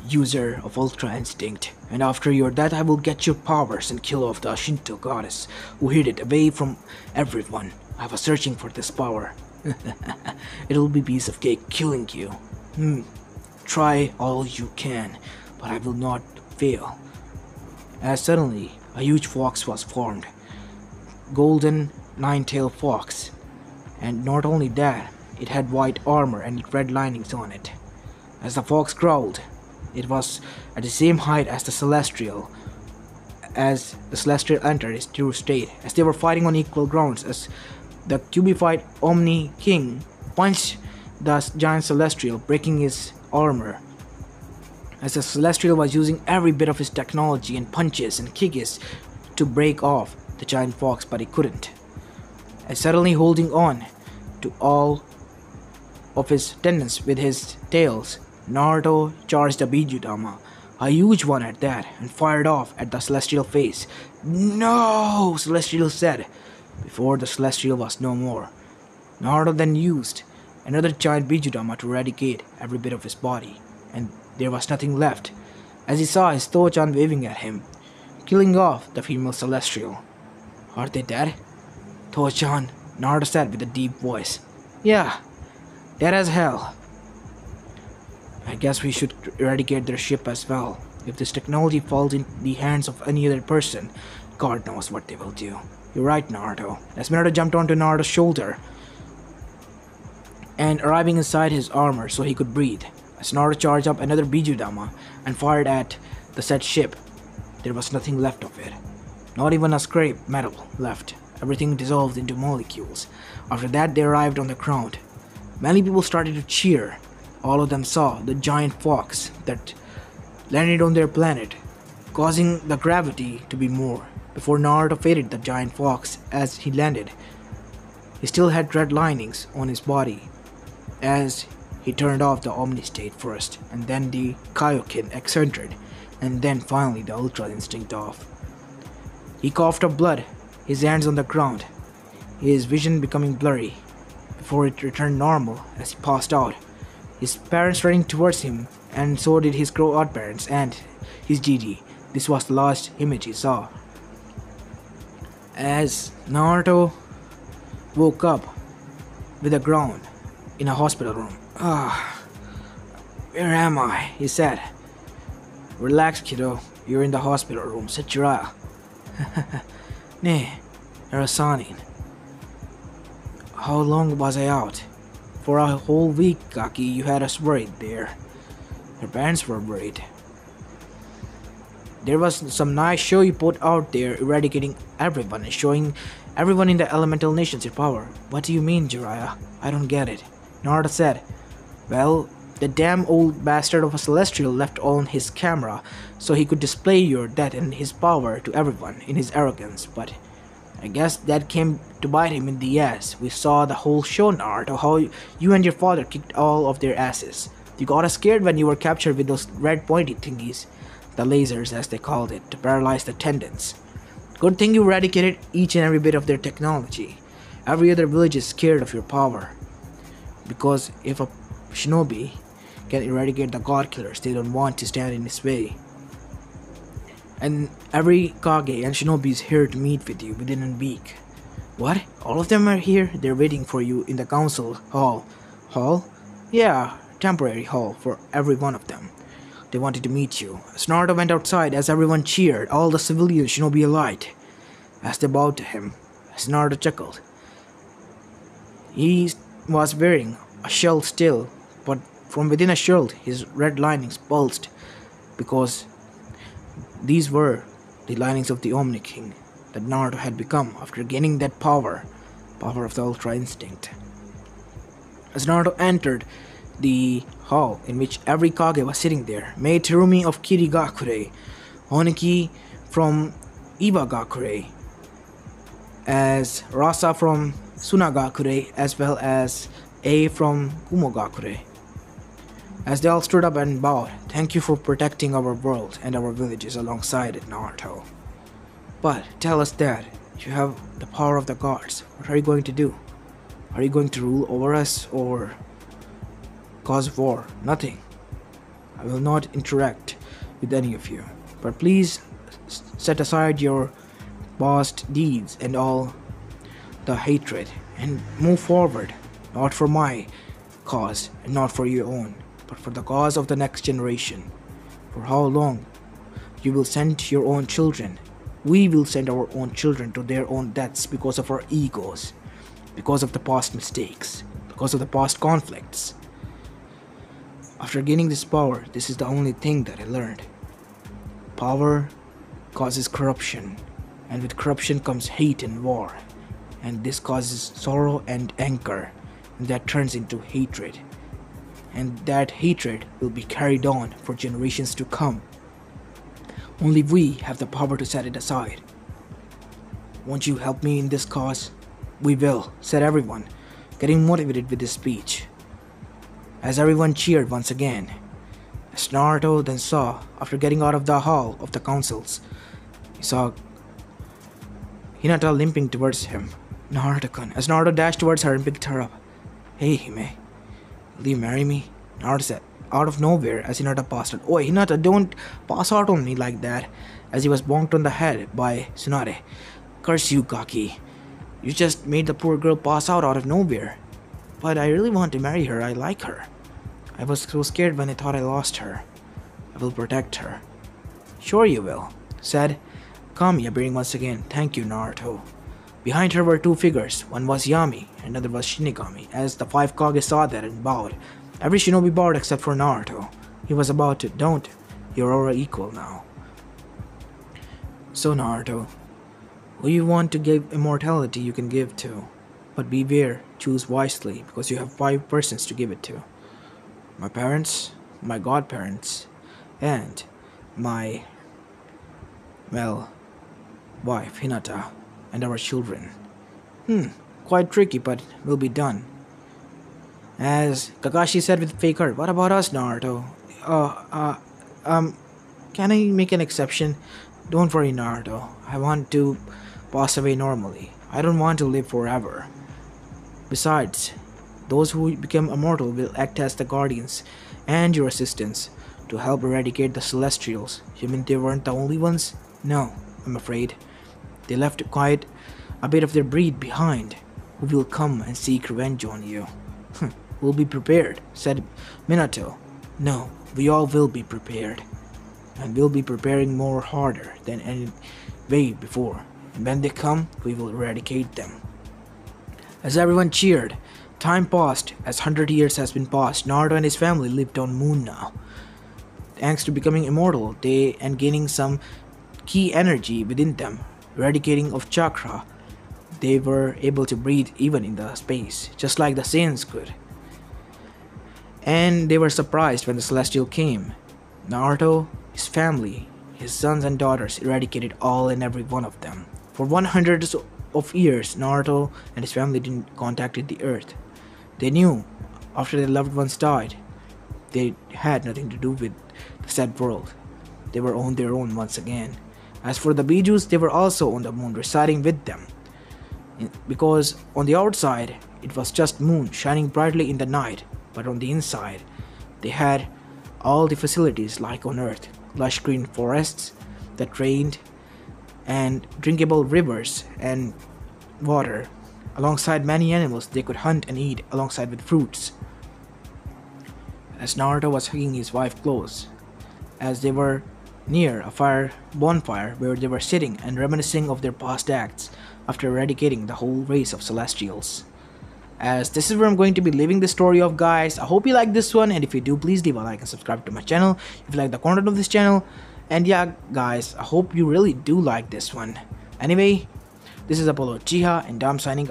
user of Ultra Instinct, and after your death I will get your powers and kill off the Shinto goddess who hid it away from everyone. I was searching for this power. It'll be piece of cake killing you. Try all you can, but I will not fail. As suddenly, a huge fox was formed. Golden nine-tailed fox. And not only that, it had white armor and red linings on it. As the fox growled, it was at the same height as the Celestial. As the Celestial entered its true state, as they were fighting on equal grounds, as the cubified Omni King punched the giant Celestial, breaking his armor. As the Celestial was using every bit of his technology and punches and kicks to break off the giant fox, but he couldn't. And suddenly holding on to all of his tendons with his tails, Naruto charged a Bijudama, a huge one at that, and fired off at the Celestial face. No! Celestial said, before the Celestial was no more. Naruto then used another giant Bijudama to eradicate every bit of his body, and there was nothing left, as he saw his Toho-chan waving at him, killing off the female Celestial. Are they dead? Toho-chan, Naruto said with a deep voice. Yeah, dead as hell. I guess we should eradicate their ship as well. If this technology falls in the hands of any other person, God knows what they will do. You're right, Naruto. As Naruto jumped onto Naruto's shoulder and arriving inside his armor so he could breathe, as Naruto charged up another Bijudama and fired at the said ship, there was nothing left of it. Not even a scrap metal left. Everything dissolved into molecules. After that, they arrived on the ground. Many people started to cheer. All of them saw the giant fox that landed on their planet, causing the gravity to be more. Before Naruto faded the giant fox as he landed, he still had red linings on his body, as he turned off the Omni state first, and then the Kaioken eccentered, and then finally the Ultra Instinct off. He coughed up blood, his hands on the ground, his vision becoming blurry, before it returned normal as he passed out. His parents running towards him, and so did his godparents and his Gigi. This was the last image he saw. As Naruto woke up with a groan in a hospital room. Where am I? He said. Relax, kiddo. You're in the hospital room, said Jiraiya. Ne, Arasanin. How long was I out? For a whole week, Kaki, you had us worried there. Your parents were worried. There was some nice show you put out there eradicating everyone and showing everyone in the elemental nations your power. What do you mean, Jiraiya? I don't get it. Naruto said. Well, the damn old bastard of a Celestial left on his camera so he could display your death and his power to everyone in his arrogance, but I guess that came to bite him in the ass. We saw the whole show, Naruto, how you and your father kicked all of their asses. You got us scared when you were captured with those red pointy thingies, the lasers as they called it, to paralyze the tendons. Good thing you eradicated each and every bit of their technology. Every other village is scared of your power. Because if a shinobi can eradicate the god killers, they don't want to stand in his way. And every Kage and shinobi is here to meet with you within a week. What? All of them are here? They're waiting for you in the council hall. Hall? Yeah, temporary hall for every one of them. They wanted to meet you. As Naruto went outside, as everyone cheered, all the civilian shinobi alight, as they bowed to him, as Naruto chuckled. He was wearing a shield still, but from within a shield, his red linings pulsed, because these were the linings of the Omni King that Naruto had become after gaining that power of the Ultra Instinct. As Naruto entered the hall in which every Kage was sitting there, Mei Terumi of Kirigakure, Honiki from Iwagakure, as Rasa from Sunagakure, as well as A from Kumogakure. As they all stood up and bowed, "Thank you for protecting our world and our villages alongside it, Naruto. But tell us that you have the power of the gods. What are you going to do? Are you going to rule over us or cause war? Nothing. I will not interact with any of you. But please set aside your past deeds and all the hatred and move forward, not for my cause and not for your own, but for the cause of the next generation. For how long you will send your own children? We will send our own children to their own deaths because of our egos, because of the past mistakes, because of the past conflicts. After gaining this power, this is the only thing that I learned. Power causes corruption, and with corruption comes hate and war, and this causes sorrow and anger, and that turns into hatred, and that hatred will be carried on for generations to come. Only we have the power to set it aside. Won't you help me in this cause? We will, said everyone, getting motivated with this speech. As everyone cheered once again, as Naruto then saw, after getting out of the hall of the councils, he saw Hinata limping towards him. Naruto-kun. As Naruto dashed towards her and picked her up. "Hey, Hime, will you marry me?" Naruto said, out of nowhere, as Hinata passed out. "Oi, Hinata, don't pass out on me like that," as he was bonked on the head by Tsunade. "Curse you, Gaki. You just made the poor girl pass out of nowhere." "But I really want to marry her. I like her. I was so scared when I thought I lost her. I will protect her." "Sure you will," said Kami, appearing once again. "Thank you, Naruto." Behind her were two figures. One was Yami, and another was Shinigami. As the five Kage saw that and bowed. Every shinobi bowed except for Naruto. He was about to. "Don't. You're our equal now." "So, Naruto, who you want to give immortality you can give to. But beware, choose wisely, because you have 5 persons to give it to. My parents, my godparents, and my, well, wife, Hinata, and our children." Quite tricky, but will be done. As Kakashi said with fake heart, "What about us, Naruto?" Can I make an exception?" "Don't worry, Naruto. I want to pass away normally. I don't want to live forever. Besides, those who become immortal will act as the guardians and your assistants to help eradicate the Celestials. You mean they weren't the only ones?" "No, I'm afraid. They left quite a bit of their breed behind, who will come and seek revenge on you." "We'll be prepared," said Minato. "No, we all will be prepared. And we'll be preparing more harder than any way before. And when they come, we will eradicate them." As everyone cheered, time passed. As 100 years has been passed, Naruto and his family lived on Moon now. Thanks to becoming immortal, they and gaining some key energy within them, eradicating of chakra, they were able to breathe even in the space, just like the Saiyans could. And they were surprised when the Celestial came. Naruto, his family, his sons and daughters eradicated all and every one of them. For 100 of years, Naruto and his family didn't contact the earth. They knew after their loved ones died, they had nothing to do with the said world. They were on their own once again. As for the Bijus, they were also on the moon, residing with them. Because on the outside, it was just moon shining brightly in the night, but on the inside, they had all the facilities like on Earth, lush green forests that rained, and drinkable rivers and water, alongside many animals they could hunt and eat alongside with fruits. As Naruto was hugging his wife close, as they were near a bonfire where they were sitting and reminiscing of their past acts after eradicating the whole race of Celestials. As this is where I'm going to be leaving the story of, guys. I hope you like this one, and if you do, please leave a like and subscribe to my channel if you like the content of this channel. And yeah, guys, I hope you really do like this one. Anyway, this is Apollo Uchiha, and I'm signing